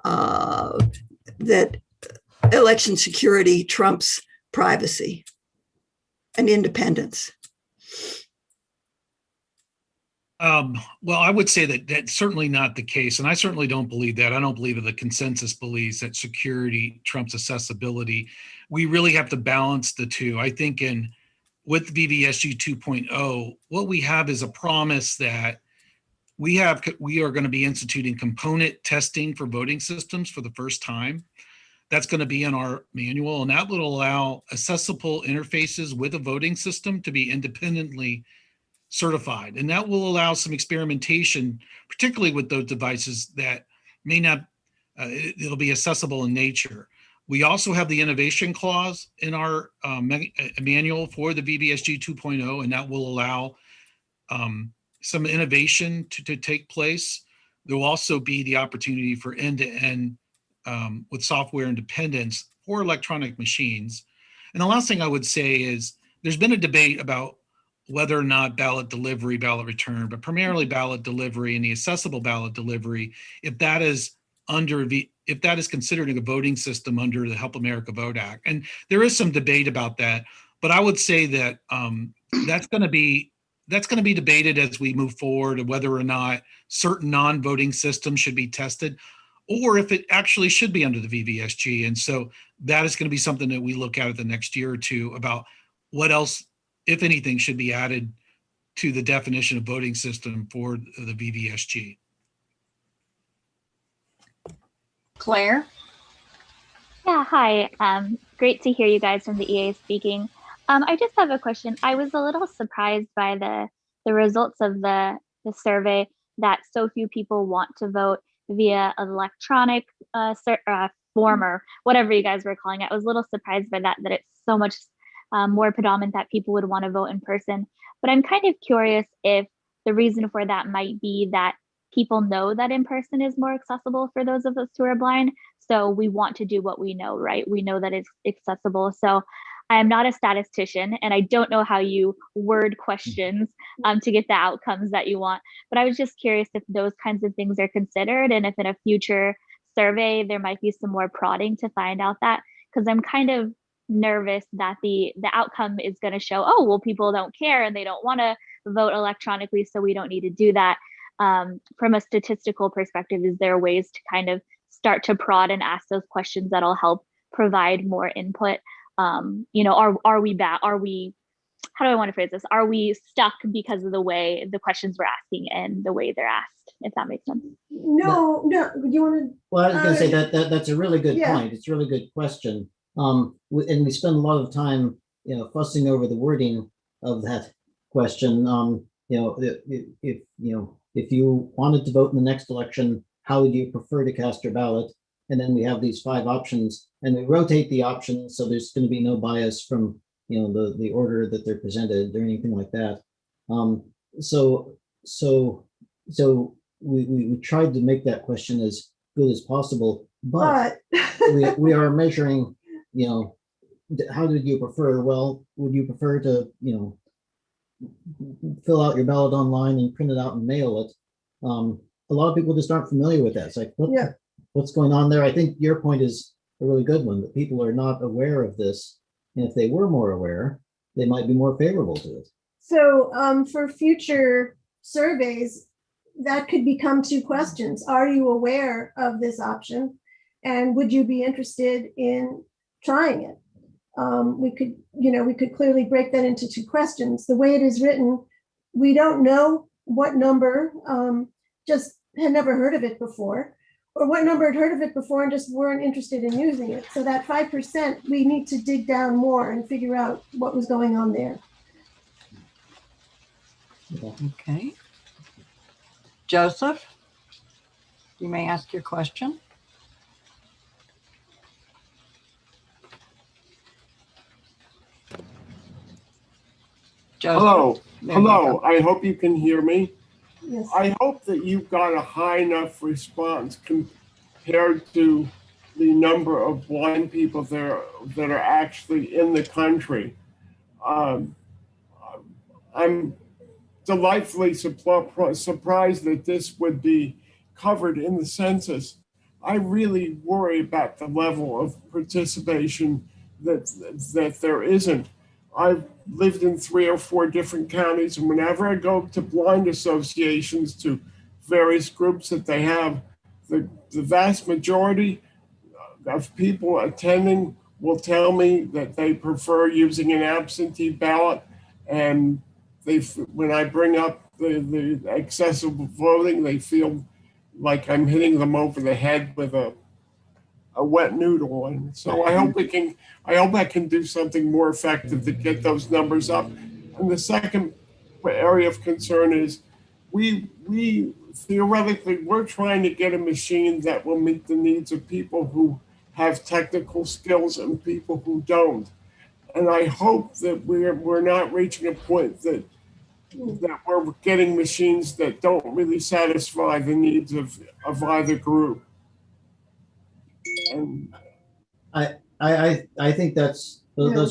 S13: that election security trumps privacy and independence?
S8: Well, I would say that that's certainly not the case. And I certainly don't believe that. I don't believe that the consensus believes that security trumps accessibility. We really have to balance the two. I think with VVSG 2.0, what we have is a promise that we are going to be instituting component testing for voting systems for the first time. That's going to be in our manual, and that will allow accessible interfaces with a voting system to be independently certified. And that will allow some experimentation, particularly with those devices that may not, it'll be accessible in nature. We also have the innovation clause in our manual for the VVSG 2.0, and that will allow some innovation to take place. There will also be the opportunity for end-to-end with software independence for electronic machines. And the last thing I would say is there's been a debate about whether or not ballot delivery, ballot return, but primarily ballot delivery and the accessible ballot delivery, if that is considered a voting system under the Help America Vote Act. And there is some debate about that, but I would say that that's going to be debated as we move forward, of whether or not certain non-voting systems should be tested, or if it actually should be under the VVSG. And so that is going to be something that we look at the next year or two about what else, if anything, should be added to the definition of voting system for the VVSG.
S6: Claire?
S14: Yeah, hi. Great to hear you guys from the EA speaking. I just have a question. I was a little surprised by the results of the survey that so few people want to vote via electronic form or whatever you guys were calling it. I was a little surprised by that it's so much more predominant that people would want to vote in person. But I'm kind of curious if the reason for that might be that people know that in person is more accessible for those of us who are blind. So we want to do what we know, right? We know that it's accessible. So I am not a statistician, and I don't know how you word questions to get the outcomes that you want. But I was just curious if those kinds of things are considered, and if in a future survey there might be some more prodding to find out that, because I'm kind of nervous that the outcome is going to show, oh, well, people don't care and they don't want to vote electronically, so we don't need to do that. From a statistical perspective, is there ways to kind of start to prod and ask those questions that'll help provide more input? Are we how do I want to phrase this? Are we stuck because of the way the questions we're asking and the way they're asked, if that makes sense?
S10: No. You want to?
S9: Well, I was going to say that's a really good point. It's a really good question. And we spend a lot of time fussing over the wording of that question. If you wanted to vote in the next election, how would you prefer to cast your ballot? And then we have these 5 options, and we rotate the options, so there's going to be no bias from the order that they're presented or anything like that. So we tried to make that question as good as possible, but we are measuring, how did you prefer? Well, would you prefer to, fill out your ballot online and print it out and mail it? A lot of people just aren't familiar with that. It's like, what's going on there? I think your point is a really good one, that people are not aware of this. And if they were more aware, they might be more favorable to it.
S10: So for future surveys, that could become 2 questions. Are you aware of this option? And would you be interested in trying it? We could clearly break that into 2 questions. The way it is written, we don't know what number just had never heard of it before, or what number had heard of it before and just weren't interested in using it. So that 5%, we need to dig down more and figure out what was going on there.
S6: Okay. Joseph, you may ask your question.
S15: Joseph? Hello. I hope you can hear me.
S10: Yes.
S15: I hope that you've got a high enough response compared to the number of blind people that are actually in the country. I'm delightfully surprised that this would be covered in the census. I really worry about the level of participation that there isn't. I've lived in 3 or 4 different counties, and whenever I go to blind associations, to various groups that they have, the vast majority of people attending will tell me that they prefer using an absentee ballot. And when I bring up the accessible voting, they feel like I'm hitting them over the head with a wet noodle. And so I hope I can do something more effective to get those numbers up. And the second area of concern is we theoretically, we're trying to get a machine that will meet the needs of people who have technical skills and people who don't. And I hope that we're not reaching a point that we're getting machines that don't really satisfy the needs of either group. And
S9: I think those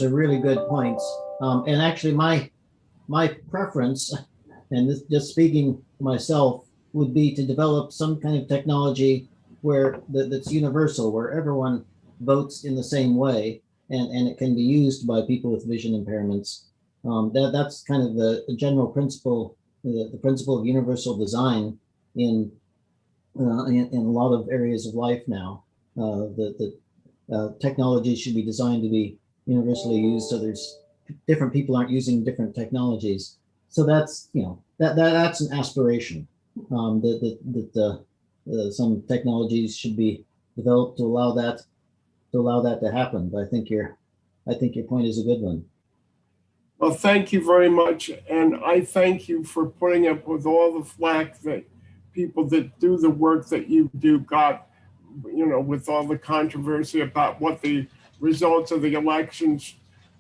S9: are really good points. And actually my preference, and this, just speaking for myself, would be to develop some kind of technology that's universal, where everyone votes in the same way, and it can be used by people with vision impairments. That's kind of the general principle, the principle of universal design in a lot of areas of life now. Technology should be designed to be universally used, so there's different people aren't using different technologies. So that's that's an aspiration, that some technologies should be developed to allow that to happen. But I think your point is a good one.
S15: Well, thank you very much, and I thank you for putting up with all the flack that people that do the work that you do got, with all the controversy about what the results of the elections,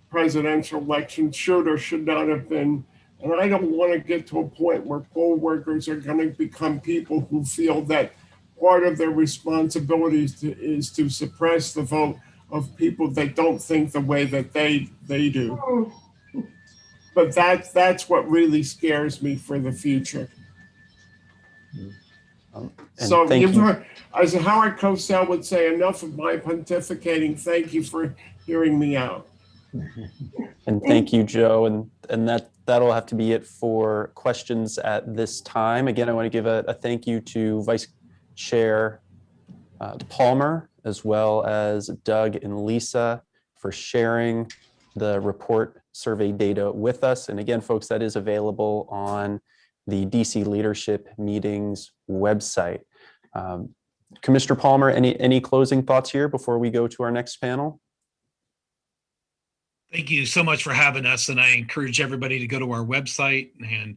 S15: presidential elections, should or should not have been. And I don't want to get to a point where poll workers are going to become people who feel that part of their responsibility is to suppress the vote of people that don't think the way that they do. But that's what really scares me for the future. So as Howard Cosell would say, enough of my pontificating. Thank you for hearing me out.
S1: And thank you, Joe. And that'll have to be it for questions at this time. Again, I want to give a thank you to Vice Chair Palmer, as well as Doug and Lisa, for sharing the report survey data with us. And again, folks, that is available on the DC Leadership Meetings website. Commissioner Palmer, any closing thoughts here before we go to our next panel?
S8: Thank you so much for having us, and I encourage everybody to go to our website and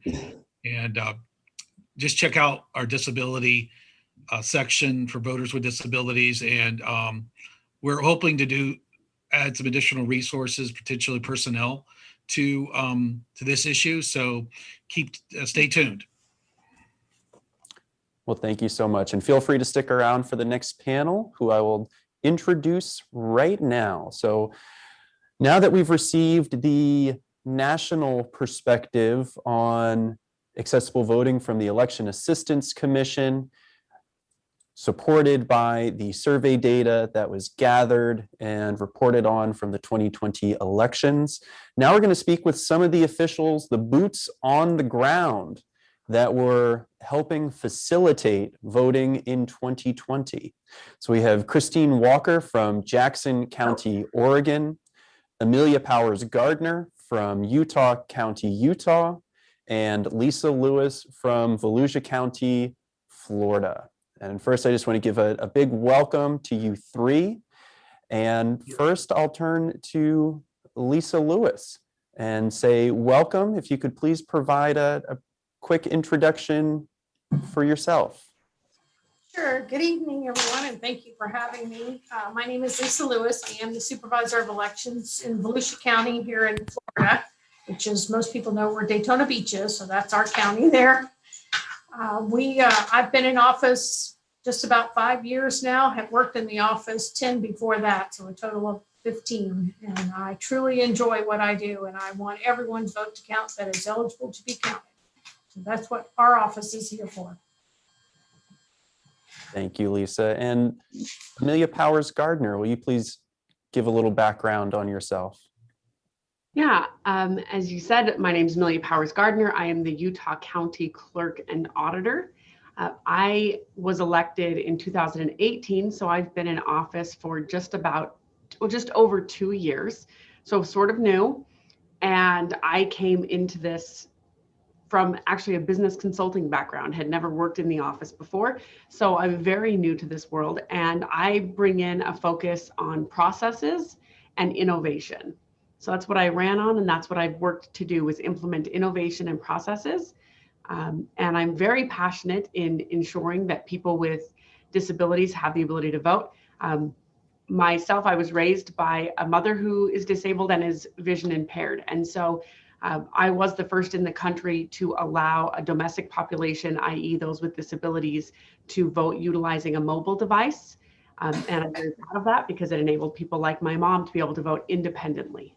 S8: just check out our disability section for voters with disabilities. And we're hoping to add some additional resources, potentially personnel, to this issue. So stay tuned.
S1: Well, thank you so much, and feel free to stick around for the next panel, who I will introduce right now. So now that we've received the national perspective on accessible voting from the Election Assistance Commission, supported by the survey data that was gathered and reported on from the 2020 elections, now we're going to speak with some of the officials, the boots on the ground, that were helping facilitate voting in 2020. So we have Christine Walker from Jackson County, Oregon, Amelia Powers Gardner from Utah County, Utah, and Lisa Lewis from Volusia County, Florida. And first, I just want to give a big welcome to you three. And first, I'll turn to Lisa Lewis and say welcome. If you could please provide a quick introduction for yourself.
S16: Sure. Good evening, everyone, and thank you for having me. My name is Lisa Lewis. I am the Supervisor of Elections in Volusia County here in Florida, which, as most people know, where Daytona Beach is, so that's our county there. I've been in office just about 5 years now, have worked in the office 10 before that, so a total of 15. And I truly enjoy what I do, and I want everyone's vote to count that is eligible to be counted. So that's what our office is here for.
S1: Thank you, Lisa. And Amelia Powers Gardner, will you please give a little background on yourself?
S17: Yeah, as you said, my name is Amelia Powers Gardner. I am the Utah County Clerk and Auditor. I was elected in 2018, so I've been in office for just over 2 years, so sort of new. And I came into this from actually a business consulting background, had never worked in the office before. So I'm very new to this world, and I bring in a focus on processes and innovation. So that's what I ran on, and that's what I've worked to do, is implement innovation and processes. And I'm very passionate in ensuring that people with disabilities have the ability to vote. Myself, I was raised by a mother who is disabled and is vision impaired. And so I was the first in the country to allow a domestic population, i.e. those with disabilities, to vote utilizing a mobile device. And I'm very proud of that because it enabled people like my mom to be able to vote independently.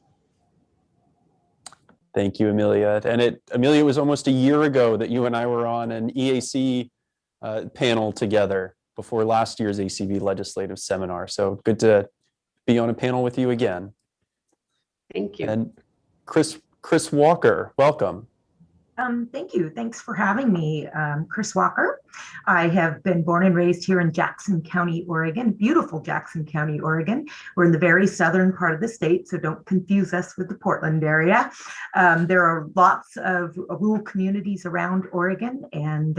S1: Thank you, Amelia. And Amelia, it was almost a year ago that you and I were on an EAC panel together before last year's ACB legislative seminar. So good to be on a panel with you again.
S17: Thank you.
S1: And Chris Walker, welcome.
S18: Thank you. Thanks for having me. Chris Walker. I have been born and raised here in Jackson County, Oregon, beautiful Jackson County, Oregon. We're in the very southern part of the state, so don't confuse us with the Portland area. There are lots of rural communities around Oregon. And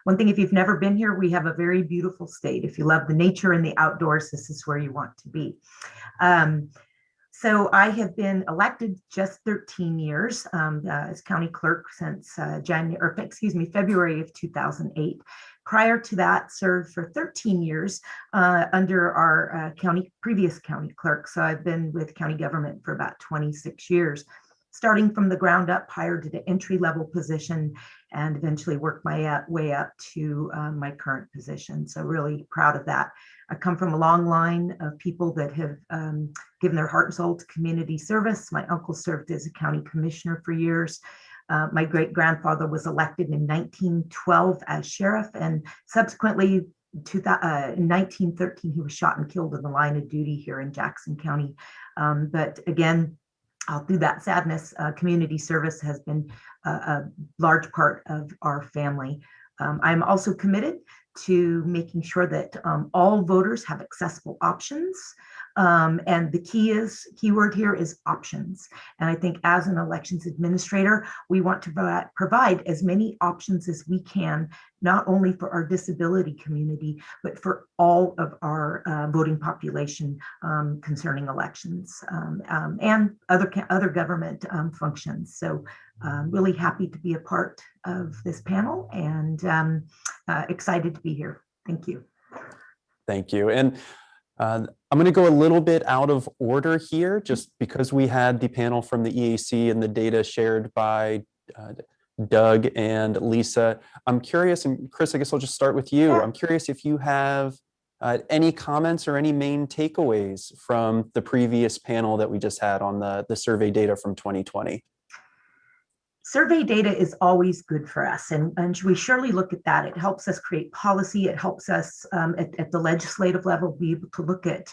S18: one thing, if you've never been here, we have a very beautiful state. If you love the nature and the outdoors, this is where you want to be. So I have been elected just 13 years as county clerk since February of 2008. Prior to that, served for 13 years under our previous county clerk. So I've been with county government for about 26 years, starting from the ground up, hired to the entry-level position, and eventually worked my way up to my current position. So really proud of that. I come from a long line of people that have given their heart and soul to community service. My uncle served as a county commissioner for years. My great-grandfather was elected in 1912 as sheriff, and subsequently in 1913, he was shot and killed in the line of duty here in Jackson County. But again, through that sadness, community service has been a large part of our family. I'm also committed to making sure that all voters have accessible options. And the keyword here is options. And I think as an elections administrator, we want to provide as many options as we can, not only for our disability community, but for all of our voting population concerning elections and other government functions. So really happy to be a part of this panel and excited to be here. Thank you.
S1: Thank you. And I'm going to go a little bit out of order here, just because we had the panel from the EAC and the data shared by Doug and Lisa. I'm curious, and Chris, I guess I'll just start with you. I'm curious if you have any comments or any main takeaways from the previous panel that we just had on the survey data from 2020.
S18: Survey data is always good for us, and we surely look at that. It helps us create policy. It helps us at the legislative level be able to look at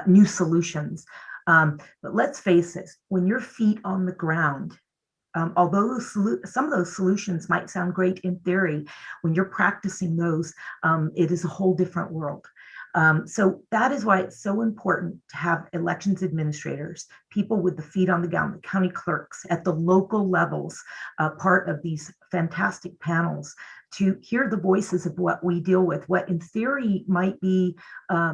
S18: new solutions. But let's face it, when your feet on the ground, although some of those solutions might sound great in theory, when you're practicing those, it is a whole different world. So that is why it's so important to have elections administrators, people with the feet on the ground, the county clerks at the local levels, part of these fantastic panels, to hear the voices of what we deal with, what in theory might be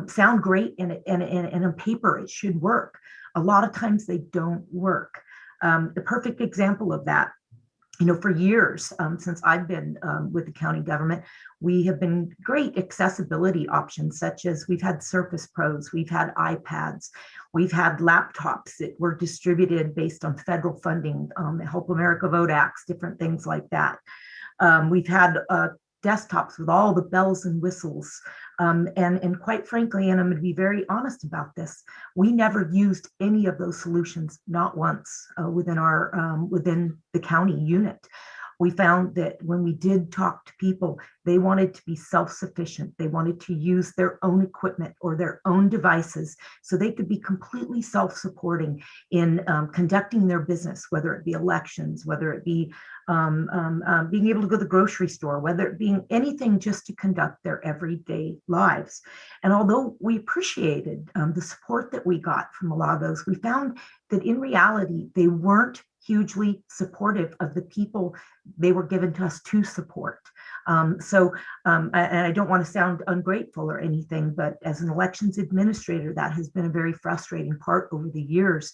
S18: sound great and on paper it should work. A lot of times they don't work. The perfect example of that, for years, since I've been with the county government, we have been great accessibility options, such as we've had Surface Pros, we've had iPads, we've had laptops that were distributed based on federal funding, the Help America Vote Acts, different things like that. We've had desktops with all the bells and whistles. And quite frankly, and I'm going to be very honest about this, we never used any of those solutions, not once, within the county unit. We found that when we did talk to people, they wanted to be self-sufficient. They wanted to use their own equipment or their own devices so they could be completely self-supporting in conducting their business, whether it be elections, whether it be being able to go to the grocery store, whether it being anything just to conduct their everyday lives. And although we appreciated the support that we got from a lot of those, we found that in reality, they weren't hugely supportive of the people they were given to us to support. And I don't want to sound ungrateful or anything, but as an elections administrator, that has been a very frustrating part over the years,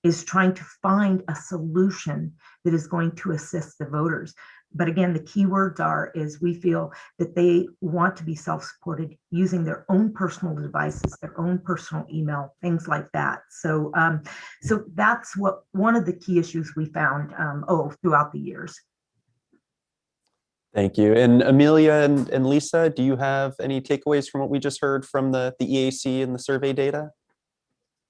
S18: is trying to find a solution that is going to assist the voters. But again, the key words is we feel that they want to be self-supported using their own personal devices, their own personal email, things like that. So, so that's one of the key issues we found throughout the years.
S1: Thank you. And Amelia and Lisa, do you have any takeaways from what we just heard from the EAC and the survey data?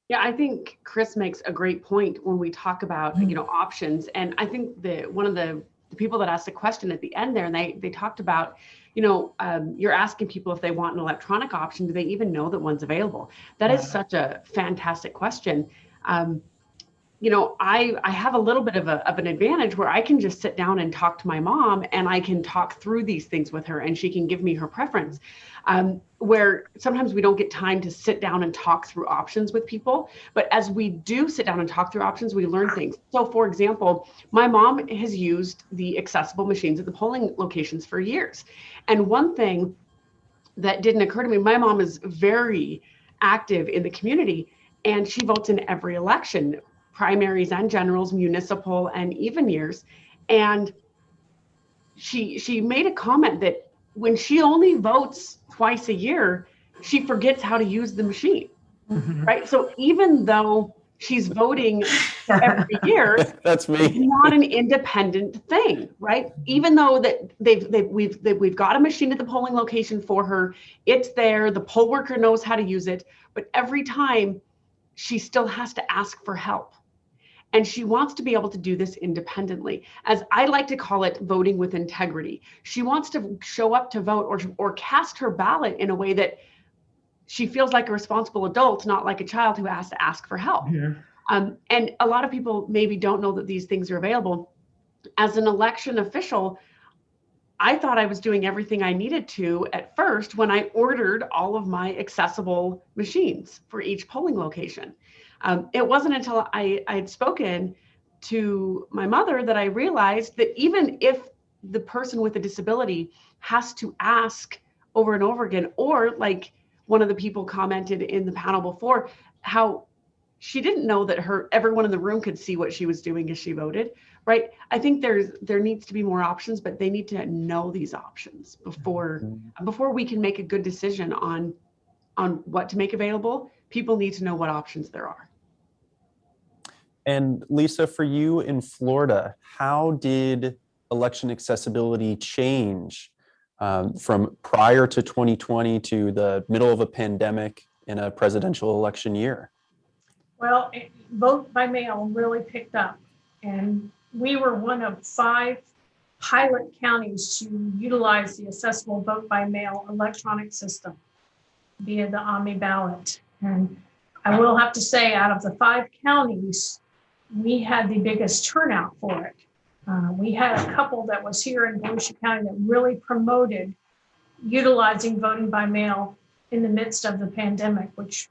S17: Yeah, I think Chris makes a great point when we talk about options. And I think one of the people that asked a question at the end there, and they talked about, you're asking people if they want an electronic option, do they even know that one's available? That is such a fantastic question. I have a little bit of an advantage where I can just sit down and talk to my mom, and I can talk through these things with her, and she can give me her preference. Where sometimes we don't get time to sit down and talk through options with people, but as we do sit down and talk through options, we learn things. So for example, my mom has used the accessible machines at the polling locations for years. And one thing that didn't occur to me, my mom is very active in the community, and she votes in every election, primaries and generals, municipal and even years. And she made a comment that when she only votes twice a year, she forgets how to use the machine, right? So even though she's voting every year,
S1: that's me.
S17: It's not an independent thing, right? Even though that we've got a machine at the polling location for her, it's there, the poll worker knows how to use it, but every time she still has to ask for help. And she wants to be able to do this independently. As I like to call it, voting with integrity. She wants to show up to vote or cast her ballot in a way that she feels like a responsible adult, not like a child who has to ask for help. And a lot of people maybe don't know that these things are available. As an election official, I thought I was doing everything I needed to at first when I ordered all of my accessible machines for each polling location. It wasn't until I had spoken to my mother that I realized that even if the person with a disability has to ask over and over again, or like one of the people commented in the panel before, how she didn't know that everyone in the room could see what she was doing as she voted, right? I think there needs to be more options, but they need to know these options before we can make a good decision on what to make available. People need to know what options there are.
S1: And Lisa, for you in Florida, how did election accessibility change from prior to 2020 to the middle of a pandemic in a presidential election year?
S16: Well, vote by mail really picked up, and we were one of 5 pilot counties to utilize the accessible vote by mail electronic system via the Mail Ballot. And I will have to say, out of the 5 counties, we had the biggest turnout for it. We had a couple that was here in Volusia County that really promoted utilizing voting by mail in the midst of the pandemic, which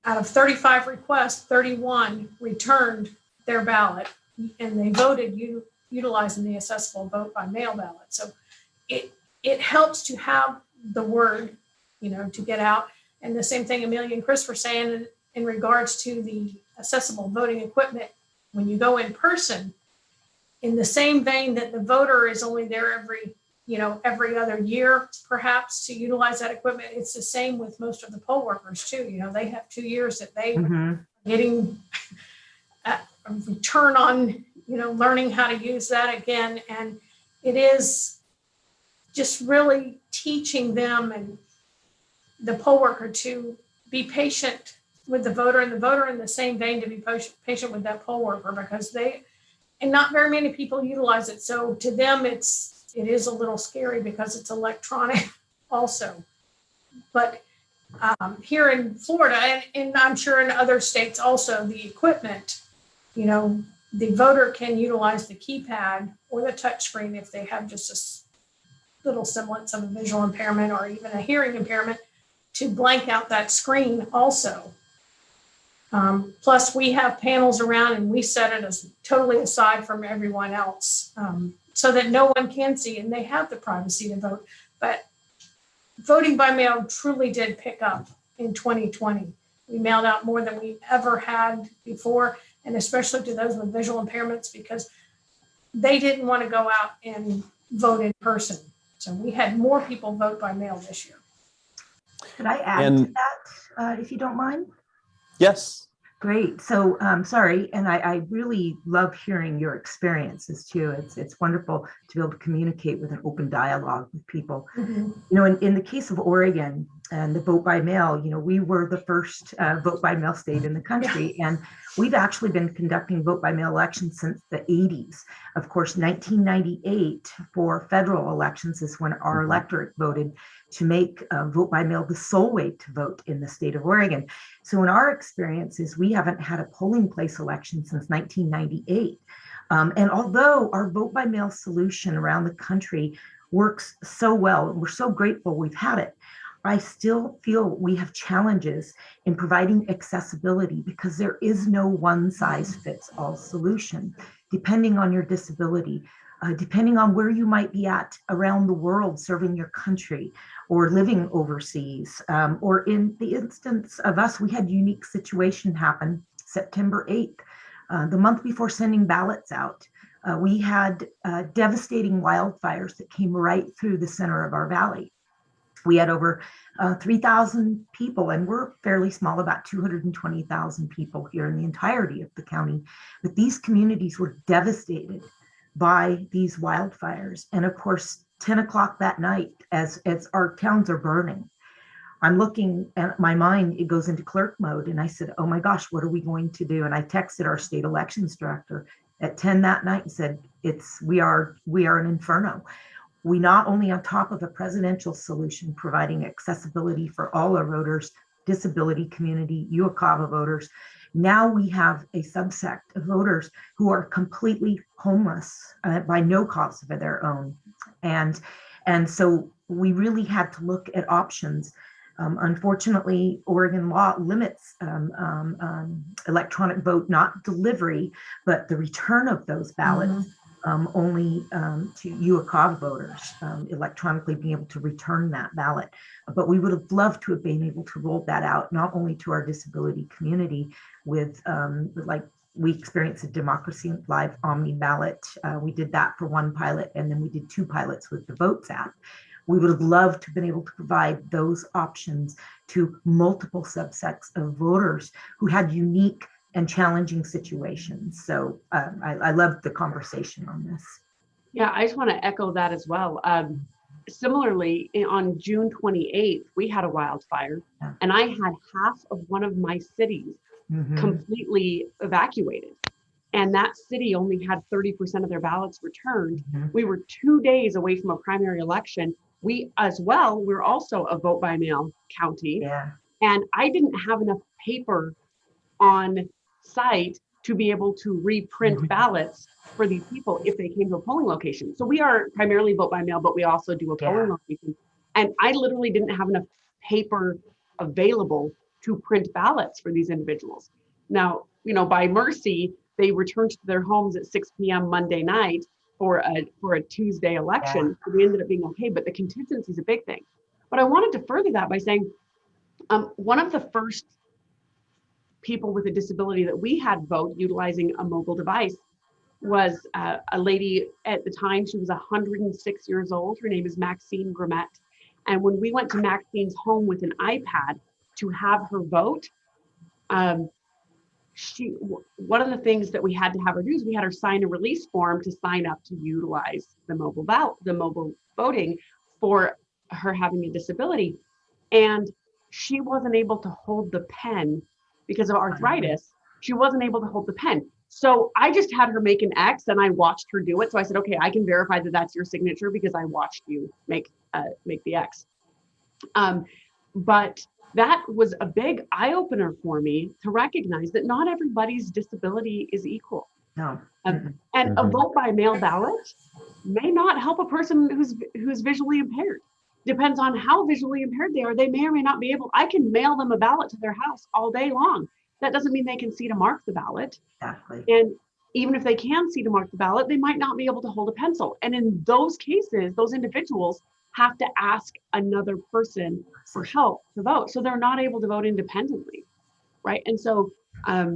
S16: out of 35 requests, 31 returned their ballot, and they voted utilizing the accessible vote by mail ballot. So it helps to have the word, to get out. And the same thing Amelia and Chris were saying in regards to the accessible voting equipment. When you go in person, in the same vein that the voter is only there every other year, perhaps, to utilize that equipment, it's the same with most of the poll workers too. They have 2 years that they are getting a return on, learning how to use that again. And it is just really teaching them and the poll worker to be patient with the voter, and the voter in the same vein to be patient with that poll worker, because not very many people utilize it. So to them, it is a little scary because it's electronic also. But here in Florida, and I'm sure in other states also, the equipment, the voter can utilize the keypad or the touchscreen if they have just a little semblance of a visual impairment or even a hearing impairment, to blank out that screen also. Plus, we have panels around and we set it as totally aside from everyone else, so that no one can see, and they have the privacy to vote. But voting by mail truly did pick up in 2020. We mailed out more than we ever had before, and especially to those with visual impairments, because they didn't want to go out and vote in person. So we had more people vote by mail this year.
S18: Could I add to that, if you don't mind?
S1: Yes.
S18: Great. So sorry, and I really love hearing your experiences too. It's wonderful to be able to communicate with an open dialogue with people. In the case of Oregon and the vote by mail, we were the first vote by mail state in the country, and we've actually been conducting vote by mail elections since the 80s. Of course, 1998 for federal elections is when our electorate voted to make vote by mail the sole way to vote in the state of Oregon. So in our experiences, we haven't had a polling place election since 1998. And although our vote by mail solution around the country works so well, and we're so grateful we've had it, I still feel we have challenges in providing accessibility, because there is no one size fits all solution, depending on your disability, depending on where you might be at around the world serving your country or living overseas. Or in the instance of us, we had a unique situation happen September 8th, the month before sending ballots out. We had devastating wildfires that came right through the center of our valley. We had over 3,000 people, and we're fairly small, about 220,000 people here in the entirety of the county. But these communities were devastated by these wildfires. And of course, 10 o'clock that night, as our towns are burning, I'm looking at my mind, it goes into clerk mode. And I said, oh my gosh, what are we going to do? And I texted our state elections director at 10 that night and said, we are an inferno. We not only on top of a presidential solution providing accessibility for all our voters, disability community, UOCAVA voters, now we have a subsect of voters who are completely homeless by no cause of their own. And so we really had to look at options. Unfortunately, Oregon law limits electronic vote, not delivery, but the return of those ballots only to UOCAV voters, electronically being able to return that ballot. But we would have loved to have been able to roll that out, not only to our disability community with like we experienced a Democracy Live Omni ballot. We did that for one pilot, and then we did 2 pilots with the Votes app. We would have loved to have been able to provide those options to multiple subsets of voters who had unique and challenging situations. So I loved the conversation on this.
S17: Yeah, I just want to echo that as well. Similarly, on June 28th, we had a wildfire, and I had half of one of my cities completely evacuated. And that city only had 30% of their ballots returned. We were 2 days away from a primary election. We we're also a vote by mail county. And I didn't have enough paper on site to be able to reprint ballots for these people if they came to a polling location. So we are primarily vote by mail, but we also do a polling location. And I literally didn't have enough paper available to print ballots for these individuals. Now, by mercy, they returned to their homes at 6 p.m. Monday night for a Tuesday election. So we ended up being okay, but the contingency is a big thing. But I wanted to further that by saying, one of the first people with a disability that we had vote utilizing a mobile device was a lady at the time. She was 106 years old. Her name is Maxine Gramet. And when we went to Maxine's home with an iPad to have her vote, one of the things that we had to have her do is we had her sign a release form to sign up to utilize the mobile voting for her having a disability. And she wasn't able to hold the pen because of arthritis. She wasn't able to hold the pen. So I just had her make an X and I watched her do it. So I said, okay, I can verify that that's your signature because I watched you make the X. But that was a big eye opener for me to recognize that not everybody's disability is equal. And a vote by mail ballot may not help a person who's visually impaired. Depends on how visually impaired they are. They may or may not be able. I can mail them a ballot to their house all day long. That doesn't mean they can see to mark the ballot.
S18: Exactly.
S17: And even if they can see to mark the ballot, they might not be able to hold a pencil. And in those cases, those individuals have to ask another person for help to vote. So they're not able to vote independently, right? And so I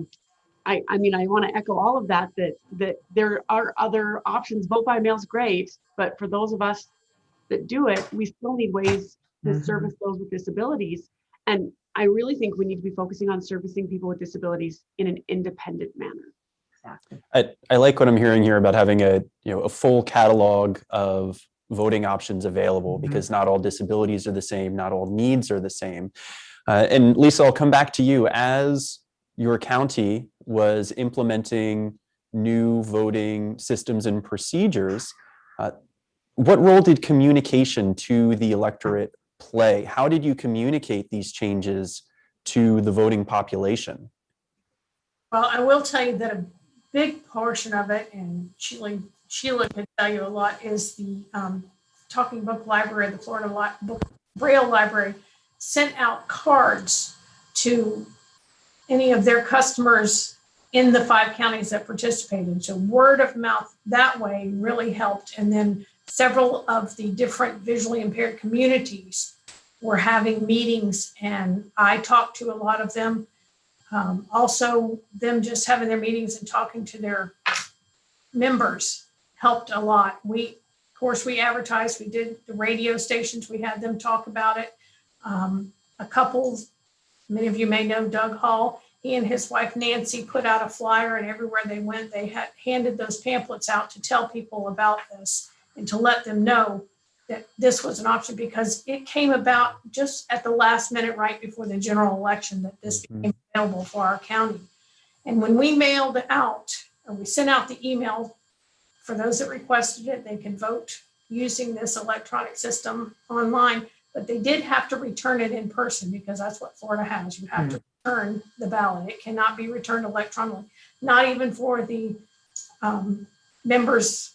S17: want to echo all of that there are other options. Vote by mail is great, but for those of us that do it, we still need ways to service those with disabilities. And I really think we need to be focusing on servicing people with disabilities in an independent manner.
S18: Exactly.
S1: I like what I'm hearing here about having a full catalog of voting options available, because not all disabilities are the same, not all needs are the same. And Lisa, I'll come back to you. As your county was implementing new voting systems and procedures, what role did communication to the electorate play? How did you communicate these changes to the voting population?
S16: Well, I will tell you that a big portion of it, and Sheila can tell you a lot, is the Talking Book Library, the Florida Braille Library, sent out cards to any of their customers in the 5 counties that participated. So word of mouth that way really helped. And then several of the different visually impaired communities were having meetings, and I talked to a lot of them. Also, them just having their meetings and talking to their members helped a lot. Of course, we advertised, we did the radio stations, we had them talk about it. A couple, many of you may know Doug Hall, he and his wife Nancy put out a flyer, and everywhere they went, they had handed those pamphlets out to tell people about this and to let them know that this was an option, because it came about just at the last minute, right before the general election, that this became available for our county. And when we mailed out, or we sent out the email for those that requested it, they could vote using this electronic system online, but they did have to return it in person, because that's what Florida has. You have to return the ballot. It cannot be returned electronically, not even for the members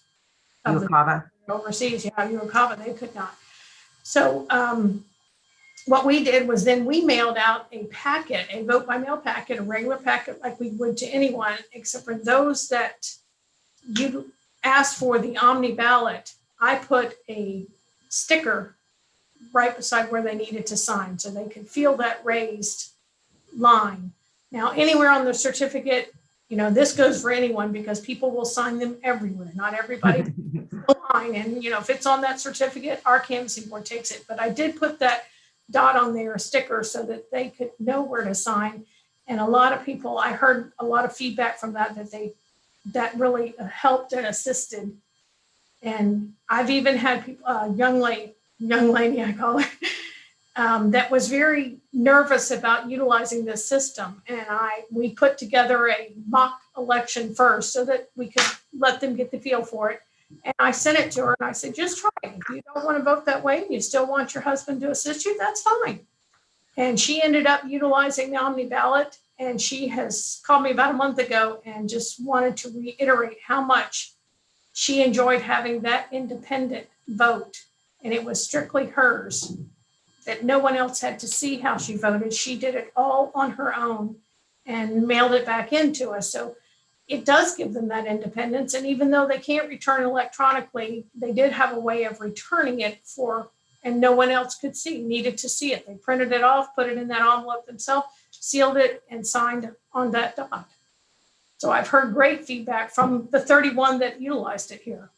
S16: of the overseas, you were covered, they could not. So what we did was then we mailed out a packet, a vote by mail packet, a regular packet like we would to anyone, except for those that you asked for the Omni ballot. I put a sticker right beside where they needed to sign so they could feel that raised line. Now, anywhere on the certificate, this goes for anyone because people will sign them everywhere. Not everybody line. And, if it's on that certificate, our canvassing board takes it. But I did put that dot on there, a sticker, so that they could know where to sign. And a lot of people, I heard a lot of feedback from that really helped and assisted. And I've even had people, young lady, I call her, that was very nervous about utilizing this system. And we put together a mock election first so that we could let them get the feel for it. And I sent it to her and I said, just try it. If you don't want to vote that way and you still want your husband to assist you, that's fine. And she ended up utilizing the Omni ballot. And she has called me about a month ago and just wanted to reiterate how much she enjoyed having that independent vote. And it was strictly hers, that no one else had to see how she voted. She did it all on her own and mailed it back into us. So it does give them that independence. And even though they can't return electronically, they did have a way of returning it and no one else needed to see it. They printed it off, put it in that envelope themselves, sealed it, and signed on that dot. So I've heard great feedback from the 31 that utilized it here.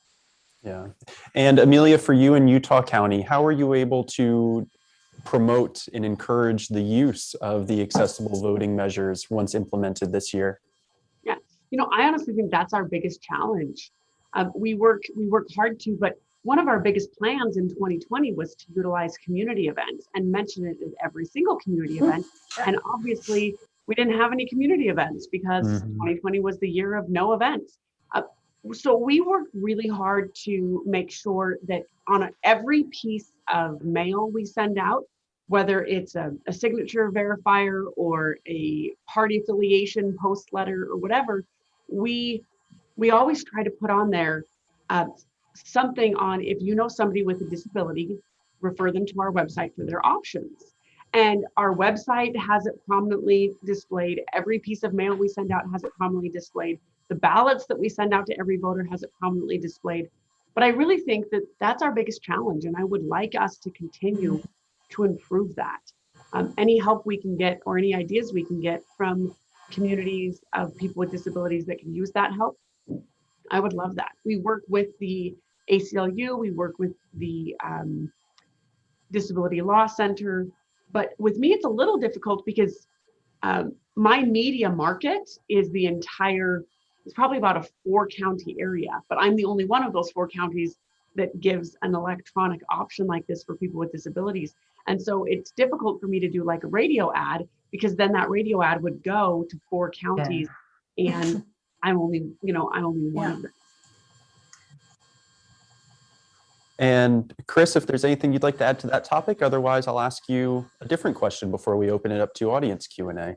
S1: Yeah. And Amelia, for you in Utah County, how are you able to promote and encourage the use of the accessible voting measures once implemented this year?
S17: Yeah, I honestly think that's our biggest challenge. We work hard to, but one of our biggest plans in 2020 was to utilize community events and mention it at every single community event. And obviously we didn't have any community events because 2020 was the year of no events. So we worked really hard to make sure that on every piece of mail we send out, whether it's a signature verifier or a party affiliation post letter or whatever, we always try to put on there something on, if you know somebody with a disability, refer them to our website for their options. And our website has it prominently displayed. Every piece of mail we send out has it prominently displayed. The ballots that we send out to every voter has it prominently displayed. But I really think that that's our biggest challenge. And I would like us to continue to improve that. Any help we can get or any ideas we can get from communities of people with disabilities that can use that help, I would love that. We work with the ACLU, we work with the Disability Law Center, but with me it's a little difficult because my media market is it's probably about a 4-county area, but I'm the only one of those 4 counties that gives an electronic option like this for people with disabilities. And so it's difficult for me to do like a radio ad because then that radio ad would go to 4 counties and I'm only one of them.
S1: And Chris, if there's anything you'd like to add to that topic, otherwise I'll ask you a different question before we open it up to audience Q&A.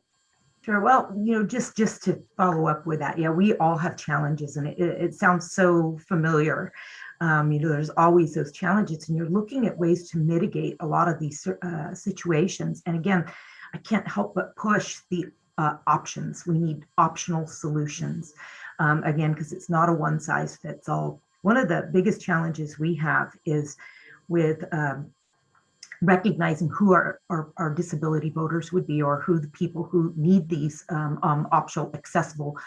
S18: Sure. Well, just to follow up with that, yeah, we all have challenges, and it sounds so familiar. There's always those challenges, and you're looking at ways to mitigate a lot of these situations. And again, I can't help but push the options. We need optional solutions, again, because it's not a one size fits all. One of the biggest challenges we have is with recognizing who our disability voters would be, or who the people who need these optional accessible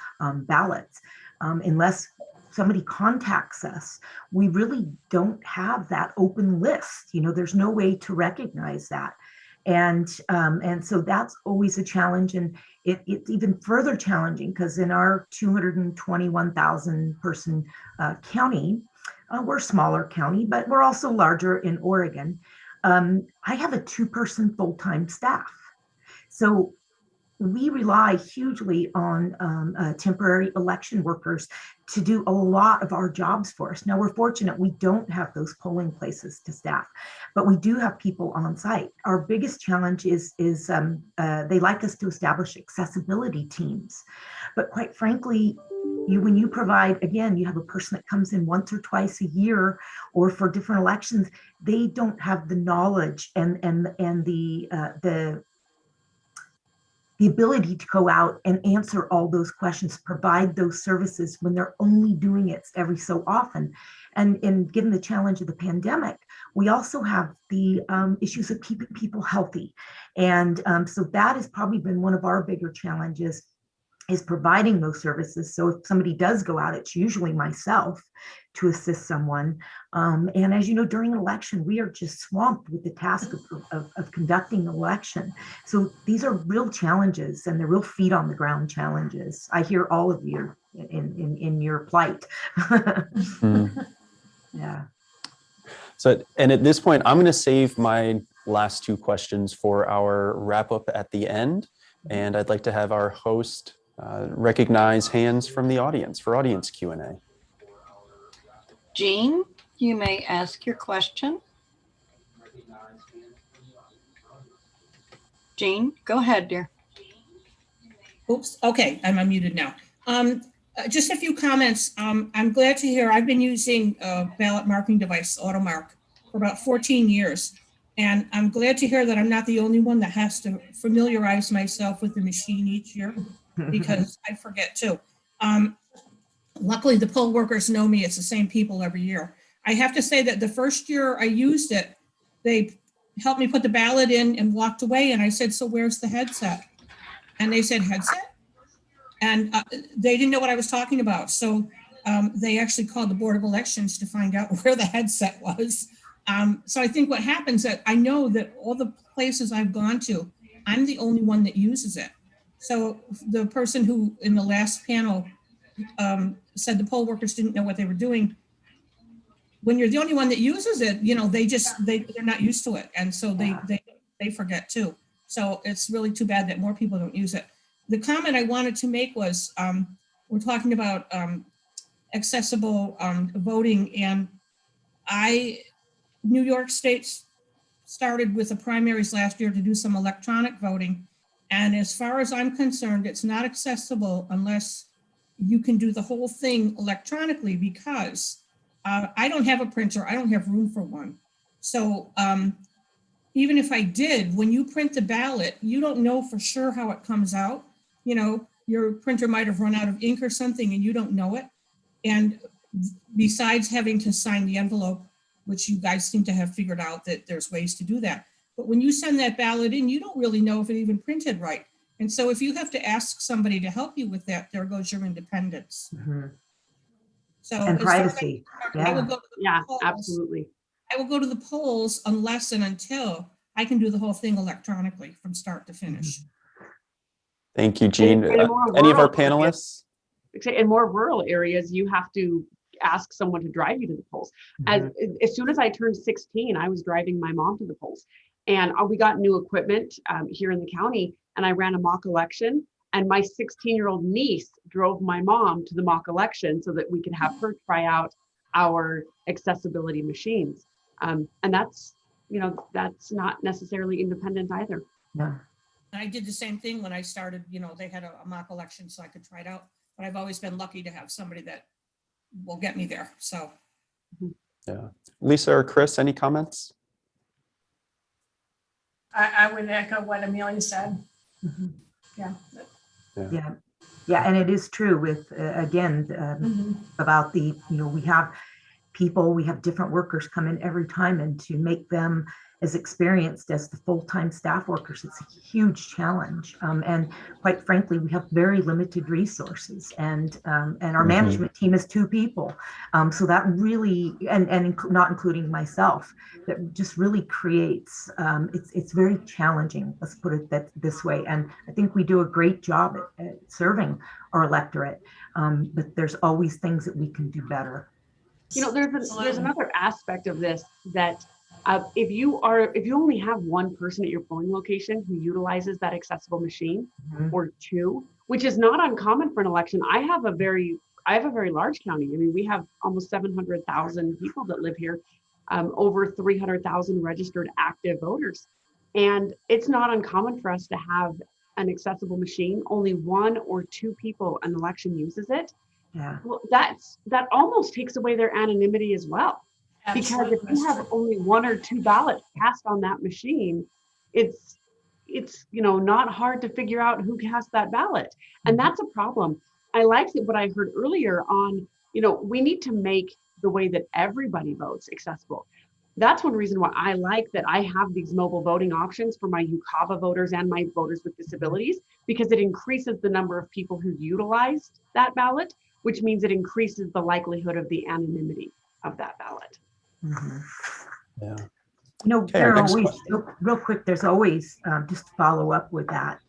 S18: ballots. Unless somebody contacts us, we really don't have that open list. There's no way to recognize that. And so that's always a challenge. And it's even further challenging because in our 221,000 person county, we're a smaller county, but we're also larger in Oregon. I have a 2-person full-time staff. So we rely hugely on temporary election workers to do a lot of our jobs for us. Now, we're fortunate we don't have those polling places to staff, but we do have people on site. Our biggest challenge is they like us to establish accessibility teams. But quite frankly, when you provide, again, you have a person that comes in once or twice a year or for different elections, they don't have the knowledge and the ability to go out and answer all those questions, provide those services when they're only doing it every so often. And given the challenge of the pandemic, we also have the issues of keeping people healthy. And so that has probably been one of our bigger challenges, is providing those services. So if somebody does go out, it's usually myself to assist someone. And as you know, during an election, we are just swamped with the task of conducting an election. So these are real challenges, and they're real feet on the ground challenges. I hear all of you in your plight. Yeah.
S1: So, and at this point, I'm going to save my last two questions for our wrap up at the end. And I'd like to have our host recognize hands from the audience for audience Q&A.
S6: Jean, you may ask your question. Jean, go ahead, dear.
S19: Oops. Okay, I'm unmuted now. Just a few comments. I'm glad to hear I've been using a ballot marking device, AutoMark, for about 14 years. And I'm glad to hear that I'm not the only one that has to familiarize myself with the machine each year, because I forget too. Luckily, the poll workers know me. It's the same people every year. I have to say that the first year I used it, they helped me put the ballot in and walked away. And I said, so where's the headset? And they said, headset? And they didn't know what I was talking about. So they actually called the Board of Elections to find out where the headset was. So I think what happens that I know that all the places I've gone to, I'm the only one that uses it. So the person who in the last panel said the poll workers didn't know what they were doing. When you're the only one that uses it, you know, they're not used to it. And so they forget too. So it's really too bad that more people don't use it. The comment I wanted to make was, we're talking about accessible voting, and New York State started with the primaries last year to do some electronic voting. And as far as I'm concerned, it's not accessible unless you can do the whole thing electronically, because I don't have a printer. I don't have room for one. So even if I did, when you print the ballot, you don't know for sure how it comes out. You know, your printer might have run out of ink or something and you don't know it. And besides having to sign the envelope, which you guys seem to have figured out that there's ways to do that. But when you send that ballot in, you don't really know if it even printed right. And so if you have to ask somebody to help you with that, there goes your independence.
S18: Mm-hmm.
S19: So
S18: and privacy.
S19: I will go to
S17: yeah,
S19: polls.
S17: absolutely.
S19: I will go to the polls unless and until I can do the whole thing electronically from start to finish.
S1: Thank you, Jean. Any of our panelists?
S17: In more rural areas, you have to ask someone to drive you to the polls. As soon as I turned 16, I was driving my mom to the polls. And we got new equipment here in the county, and I ran a mock election. And my 16-year-old niece drove my mom to the mock election so that we could have her try out our accessibility machines. And that's, you know, that's not necessarily independent either.
S18: Yeah.
S19: I did the same thing when I started, you know, they had a mock election so I could try it out. But I've always been lucky to have somebody that will get me there. So.
S1: Yeah. Lisa or Chris, any comments?
S16: I would echo what Amelia said.
S18: Mm-hmm.
S16: Yeah.
S18: Yeah, and it is true with again about the, you know, we have people, we have different workers come in every time, and to make them as experienced as the full-time staff workers, it's a huge challenge. And quite frankly, we have very limited resources, and our management team is 2 people. So that really, and not including myself, that just really creates, it's very challenging, let's put it this way. And I think we do a great job at serving our electorate, but there's always things that we can do better.
S17: You know, there's another aspect of this that if you only have one person at your polling location who utilizes that accessible machine, or 2, which is not uncommon for an election. I have a very large county. I mean, we have almost 700,000 people that live here, over 300,000 registered active voters. And it's not uncommon for us to have an accessible machine. Only 1 or 2 people an election uses it.
S18: Yeah.
S17: Well, that almost takes away their anonymity as well. Because if you have only 1 or 2 ballots cast on that machine, it's not hard to figure out who cast that ballot. And that's a problem. I liked what I heard earlier on, we need to make the way that everybody votes accessible. That's one reason why I like that I have these mobile voting options for my UCAVA voters and my voters with disabilities, because it increases the number of people who utilized that ballot, which means it increases the likelihood of the anonymity of that ballot.
S1: Yeah.
S18: There are always, real quick, there's always, just to follow up with that.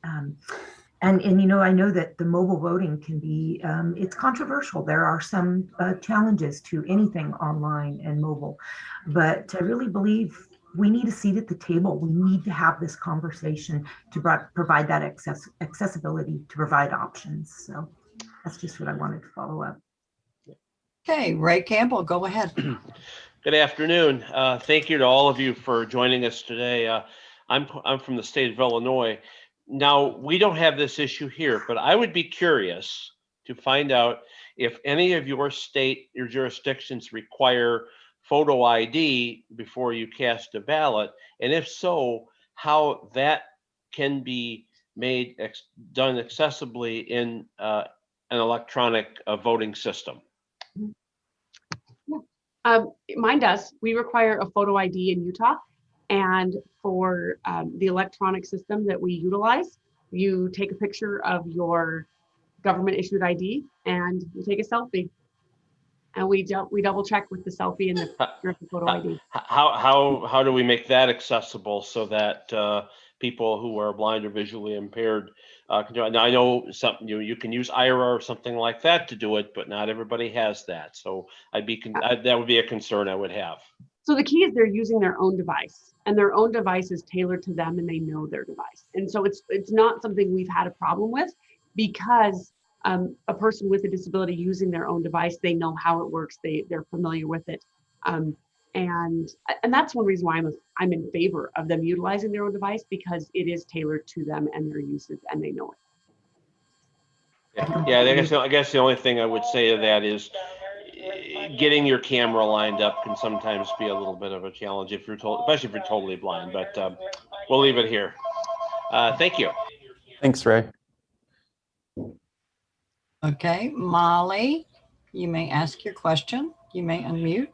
S18: And I know that the mobile voting can be, it's controversial. There are some challenges to anything online and mobile, but I really believe we need a seat at the table. We need to have this conversation to provide that accessibility, to provide options. So that's just what I wanted to follow up.
S6: Okay, Ray Campbell, go ahead.
S20: Good afternoon. Thank you to all of you for joining us today. I'm from the state of Illinois. Now, we don't have this issue here, but I would be curious to find out if any of your jurisdictions require photo ID before you cast a ballot, and if so, how that can be done accessibly in an electronic voting system.
S17: Mine does. We require a photo ID in Utah. And for the electronic system that we utilize, you take a picture of your government issued ID and you take a selfie. And we double check with the selfie and the photo ID.
S20: How do we make that accessible so that people who are blind or visually impaired can do it? Now, I know you can use IRA or something like that to do it, but not everybody has that. So that would be a concern I would have.
S17: So the key is they're using their own device, and their own device is tailored to them, and they know their device. And so it's not something we've had a problem with, because a person with a disability using their own device, they know how it works, they're familiar with it, and that's one reason why I'm in favor of them utilizing their own device, because it is tailored to them and their uses, and they know it.
S20: Yeah, I guess the only thing I would say to that is getting your camera lined up can sometimes be a little bit of a challenge especially if you're totally blind. But we'll leave it here. Thank you.
S1: Thanks, Ray.
S6: Okay, Molly, you may ask your question. You may unmute.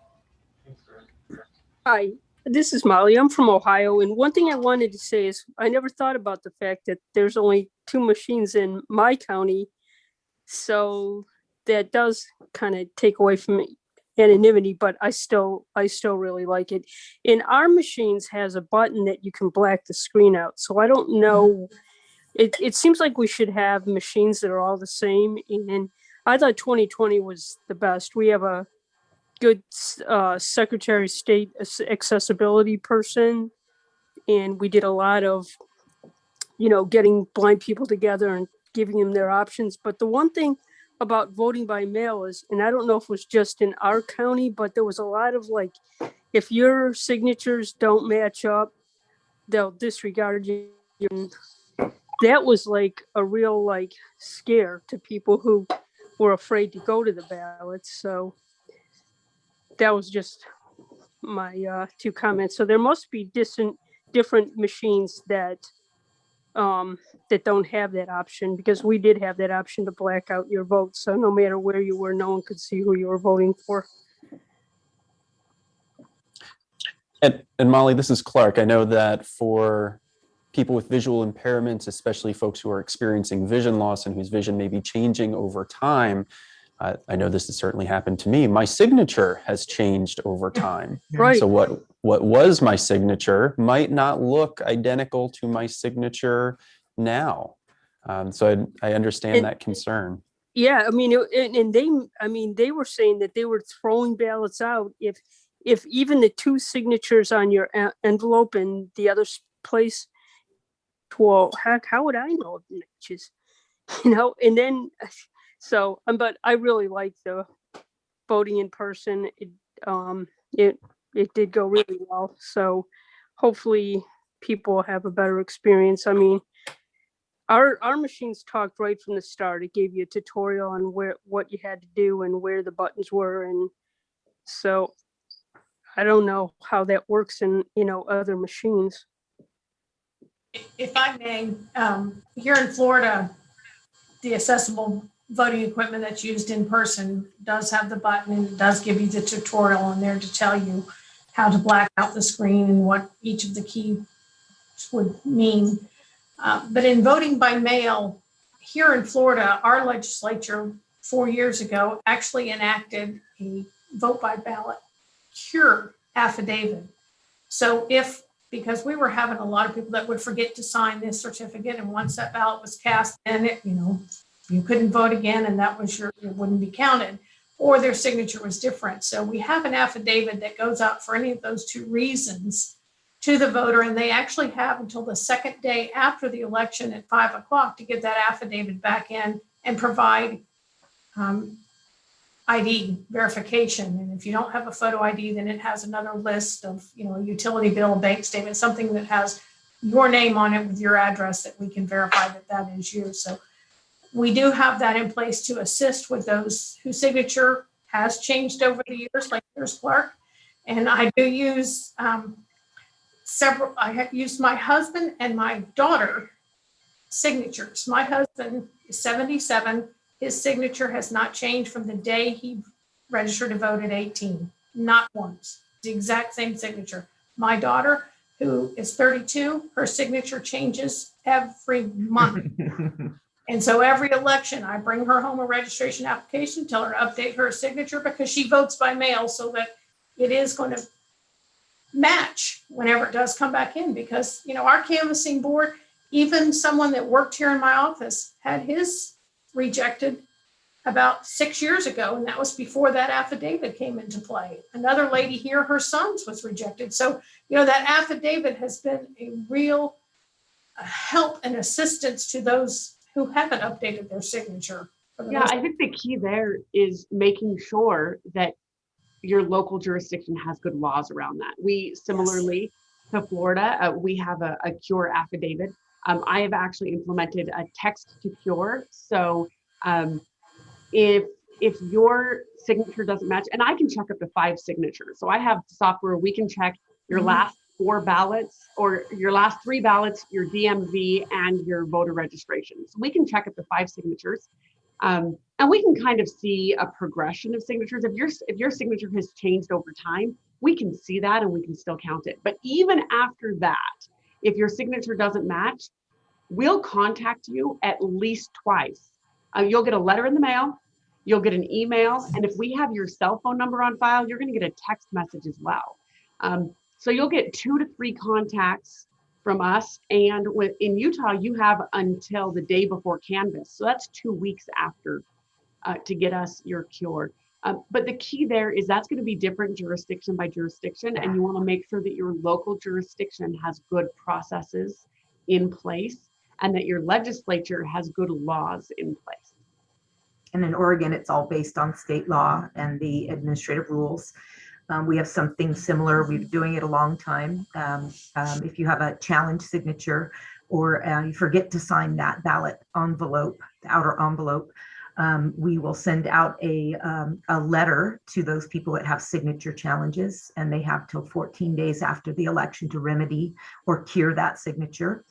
S21: Hi, this is Molly. I'm from Ohio. And one thing I wanted to say is I never thought about the fact that there's only 2 machines in my county. So that does kind of take away from anonymity, but I still really like it. And our machines has a button that you can black the screen out. So I don't know. It seems like we should have machines that are all the same. And I thought 2020 was the best. We have a good Secretary of State accessibility person, and we did a lot of, getting blind people together and giving them their options. But the one thing about voting by mail is, and I don't know if it was just in our county, but there was a lot of if your signatures don't match up, they'll disregard you. And that was a real scare to people who were afraid to go to the ballots. So that was just my 2 comments. So there must be different machines that don't have that option, because we did have that option to black out your vote. So no matter where you were, no one could see who you were voting for.
S1: And Molly, this is Clark. I know that for people with visual impairments, especially folks who are experiencing vision loss and whose vision may be changing over time, I know this has certainly happened to me. My signature has changed over time.
S21: Right.
S1: So what was my signature might not look identical to my signature now. So I understand that concern.
S21: Yeah, I mean, they were saying that they were throwing ballots out if even the 2 signatures on your envelope and the other place. Well, heck, how would I know? And then. So, but I really like the voting in person. It did go really well. So hopefully people have a better experience. I mean, our machines talked right from the start. It gave you a tutorial on what you had to do and where the buttons were, and so I don't know how that works in other machines.
S16: If I may, here in Florida, the accessible voting equipment that's used in person does have the button, and it does give you the tutorial in there to tell you how to black out the screen and what each of the keys would mean. But in voting by mail, here in Florida, our legislature 4 years ago actually enacted a vote by ballot cure affidavit. So because we were having a lot of people that would forget to sign this certificate, and once that ballot was cast, then you couldn't vote again, and that was it wouldn't be counted, or their signature was different. So we have an affidavit that goes out for any of those two reasons to the voter, and they actually have until the second day after the election at 5 o'clock to get that affidavit back in and provide ID verification. And if you don't have a photo ID, then it has another list of, a utility bill, bank statement, something that has your name on it with your address that we can verify that is you. So we do have that in place to assist with those whose signature has changed over the years, like yours, Clark. And I do use I have used my husband and my daughter signatures. My husband is 77. His signature has not changed from the day he registered to vote at 18, not once. The exact same signature. My daughter, who is 32, her signature changes every month. And so every election, I bring her home a registration application, tell her to update her signature because she votes by mail so that it is going to match whenever it does come back in, because our canvassing board, even someone that worked here in my office had his rejected about 6 years ago, and that was before that affidavit came into play. Another lady here, her son's was rejected. So that affidavit has been a real help and assistance to those who haven't updated their signature.
S17: I think the key there is making sure that your local jurisdiction has good laws around that. We similarly to Florida, we have a cure affidavit. I have actually implemented a text to cure. So if your signature doesn't match, and I can check up to 5 signatures. So I have software, we can check your last 4 ballots or your last 3 ballots, your DMV and your voter registration. So we can check up to 5 signatures. And we can kind of see a progression of signatures. If your signature has changed over time, we can see that and we can still count it. But even after that, if your signature doesn't match, we'll contact you at least twice. You'll get a letter in the mail, you'll get an email, and if we have your cell phone number on file, you're going to get a text message as well. So you'll get 2 to 3 contacts from us. And in Utah, you have until the day before canvass. So that's 2 weeks after to get us your cure. But the key there is that's going to be different jurisdiction by jurisdiction. And you want to make sure that your local jurisdiction has good processes in place and that your legislature has good laws in place.
S18: And in Oregon, it's all based on state law and the administrative rules. We have something similar. We've been doing it a long time. If you have a challenge signature or you forget to sign that ballot envelope, the outer envelope, we will send out a letter to those people that have signature challenges, and they have till 14 days after the election to remedy or cure that signature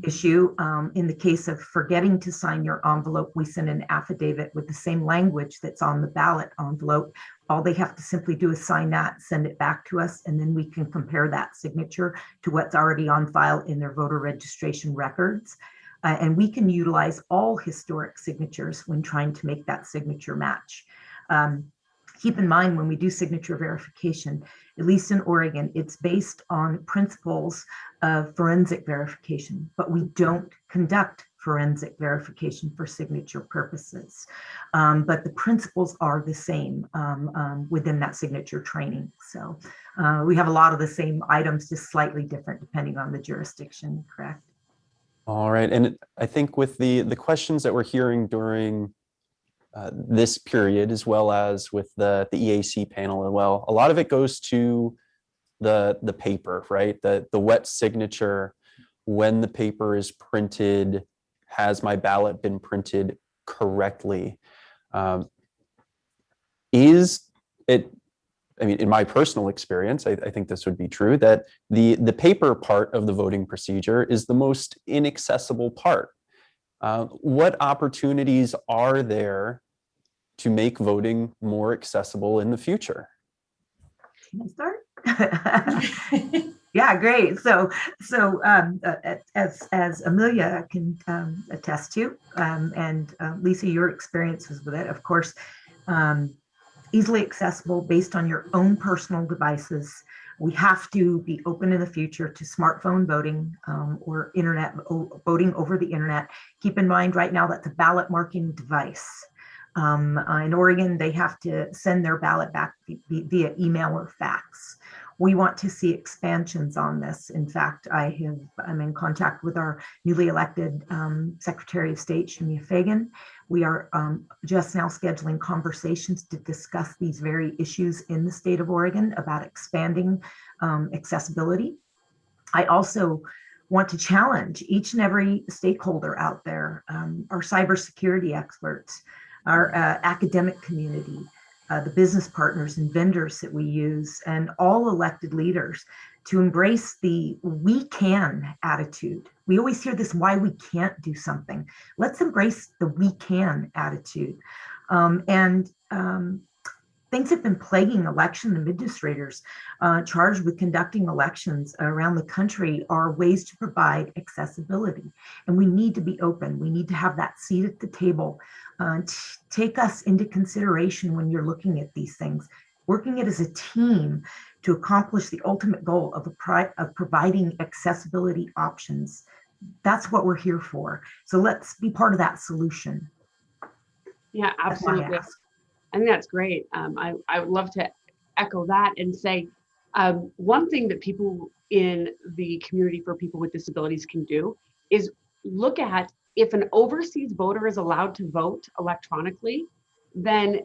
S18: issue. In the case of forgetting to sign your envelope, we send an affidavit with the same language that's on the ballot envelope. All they have to simply do is sign that, send it back to us, and then we can compare that signature to what's already on file in their voter registration records. And we can utilize all historic signatures when trying to make that signature match. Keep in mind, when we do signature verification, at least in Oregon, it's based on principles of forensic verification, but we don't conduct forensic verification for signature purposes. But the principles are the same within that signature training. So we have a lot of the same items, just slightly different depending on the jurisdiction, correct?
S1: All right. And I think with the questions that we're hearing during this period, as well as with the EAC panel as well, a lot of it goes to the paper, right? The wet signature when the paper is printed, has my ballot been printed correctly? Is it, I mean, in my personal experience, I think this would be true, that the paper part of the voting procedure is the most inaccessible part. What opportunities are there to make voting more accessible in the future?
S18: Can I start? Yeah, great. So as Amelia can attest to, and Lisa, your experiences with it, of course, easily accessible based on your own personal devices. We have to be open in the future to smartphone voting or internet voting over the internet. Keep in mind right now that's a ballot marking device. In Oregon, they have to send their ballot back via email or fax. We want to see expansions on this. In fact, I'm in contact with our newly elected Secretary of State, Shemia Fagan. We are just now scheduling conversations to discuss these very issues in the state of Oregon about expanding accessibility. I also want to challenge each and every stakeholder out there, our cybersecurity experts, our academic community, the business partners and vendors that we use, and all elected leaders to embrace the "we can" attitude. We always hear this, why we can't do something. Let's embrace the "we can" attitude. Things have been plaguing election administrators charged with conducting elections around the country are ways to provide accessibility. And we need to be open. We need to have that seat at the table. Take us into consideration when you're looking at these things. Working it as a team to accomplish the ultimate goal of providing accessibility options. That's what we're here for. So let's be part of that solution.
S17: Yeah, absolutely. I think that's great. I would love to echo that and say one thing that people in the community for people with disabilities can do is look at if an overseas voter is allowed to vote electronically, then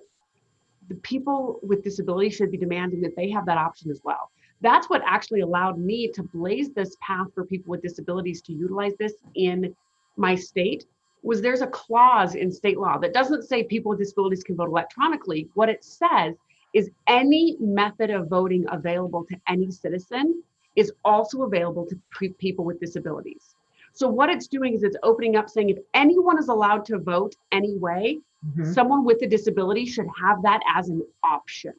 S17: the people with disabilities should be demanding that they have that option as well. That's what actually allowed me to blaze this path for people with disabilities to utilize this in my state. Was there's a clause in state law that doesn't say people with disabilities can vote electronically. What it says is any method of voting available to any citizen is also available to people with disabilities. So what it's doing is it's opening up saying if anyone is allowed to vote anyway, someone with a disability should have that as an option.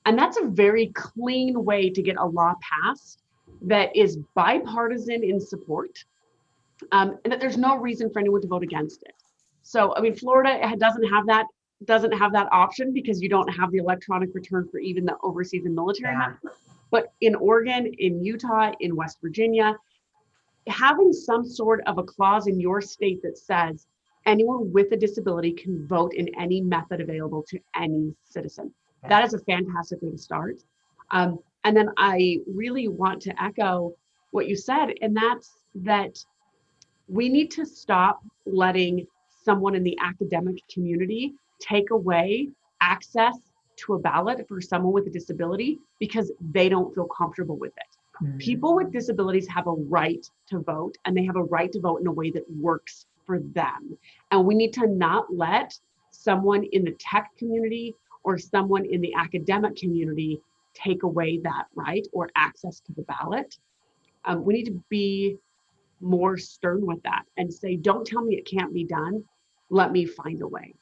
S17: And that's a very clean way to get a law passed that is bipartisan in support. And that there's no reason for anyone to vote against it. So, I mean, Florida doesn't have that option because you don't have the electronic return for even the overseas and military members. But in Oregon, in Utah, in West Virginia, having some sort of a clause in your state that says anyone with a disability can vote in any method available to any citizen. That is a fantastic way to start. And then I really want to echo what you said, and that's that we need to stop letting someone in the academic community take away access to a ballot for someone with a disability because they don't feel comfortable with it. People with disabilities have a right to vote, and they have a right to vote in a way that works for them. And we need to not let someone in the tech community or someone in the academic community take away that right or access to the ballot. We need to be more stern with that and say, don't tell me it can't be done. Let me find a way.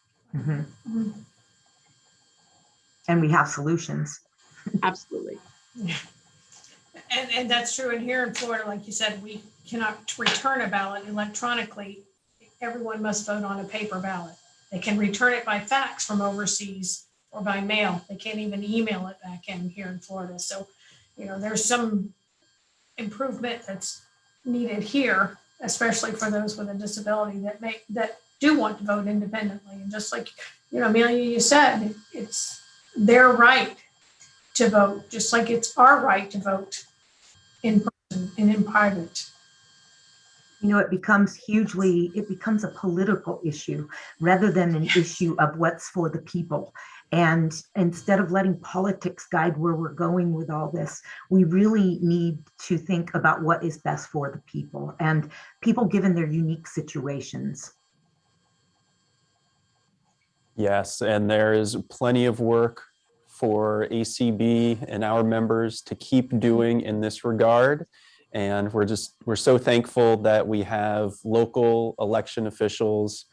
S18: And we have solutions.
S17: Absolutely.
S16: And that's true. And here in Florida, like you said, we cannot return a ballot electronically. Everyone must vote on a paper ballot. They can return it by fax from overseas or by mail. They can't even email it back in here in Florida. So, you know, there's some improvement that's needed here, especially for those with a disability that do want to vote independently. And just like, you know, Amelia, you said, it's their right to vote, just like it's our right to vote in person and in private.
S18: You know, it becomes a political issue rather than an issue of what's for the people. And instead of letting politics guide where we're going with all this, we really need to think about what is best for the people and people given their unique situations.
S1: Yes, and there is plenty of work for ACB and our members to keep doing in this regard. And we're so thankful that we have local election officials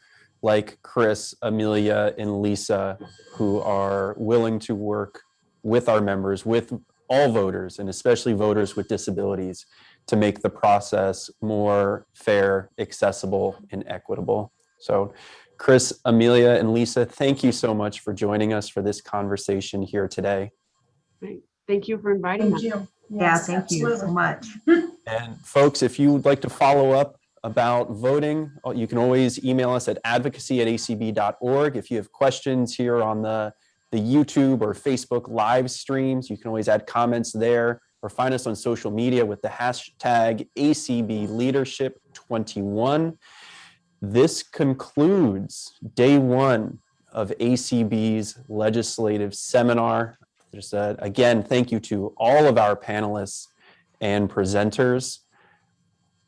S1: like Chris, Amelia, and Lisa, who are willing to work with our members, with all voters, and especially voters with disabilities, to make the process more fair, accessible, and equitable. So Chris, Amelia, and Lisa, thank you so much for joining us for this conversation here today.
S17: Great. Thank you for inviting us.
S10: Thank you.
S18: Yeah, thank you so much.
S1: And folks, if you would like to follow up about voting, you can always email us at advocacy@acb.org. If you have questions here on the YouTube or Facebook live streams, you can always add comments there or find us on social media with the hashtag ACBLeadership21. This concludes day one of ACB's legislative seminar. Just again, thank you to all of our panelists and presenters.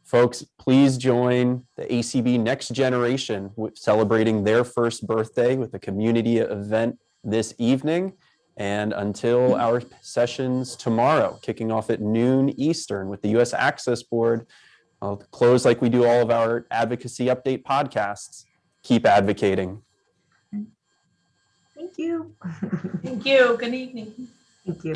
S1: Folks, please join the ACB Next Generation celebrating their first birthday with a community event this evening. And until our sessions tomorrow, kicking off at noon Eastern with the U.S. Access Board, I'll close like we do all of our advocacy update podcasts. Keep advocating.
S18: Thank you.
S16: Thank you. Good evening.
S18: Thank you.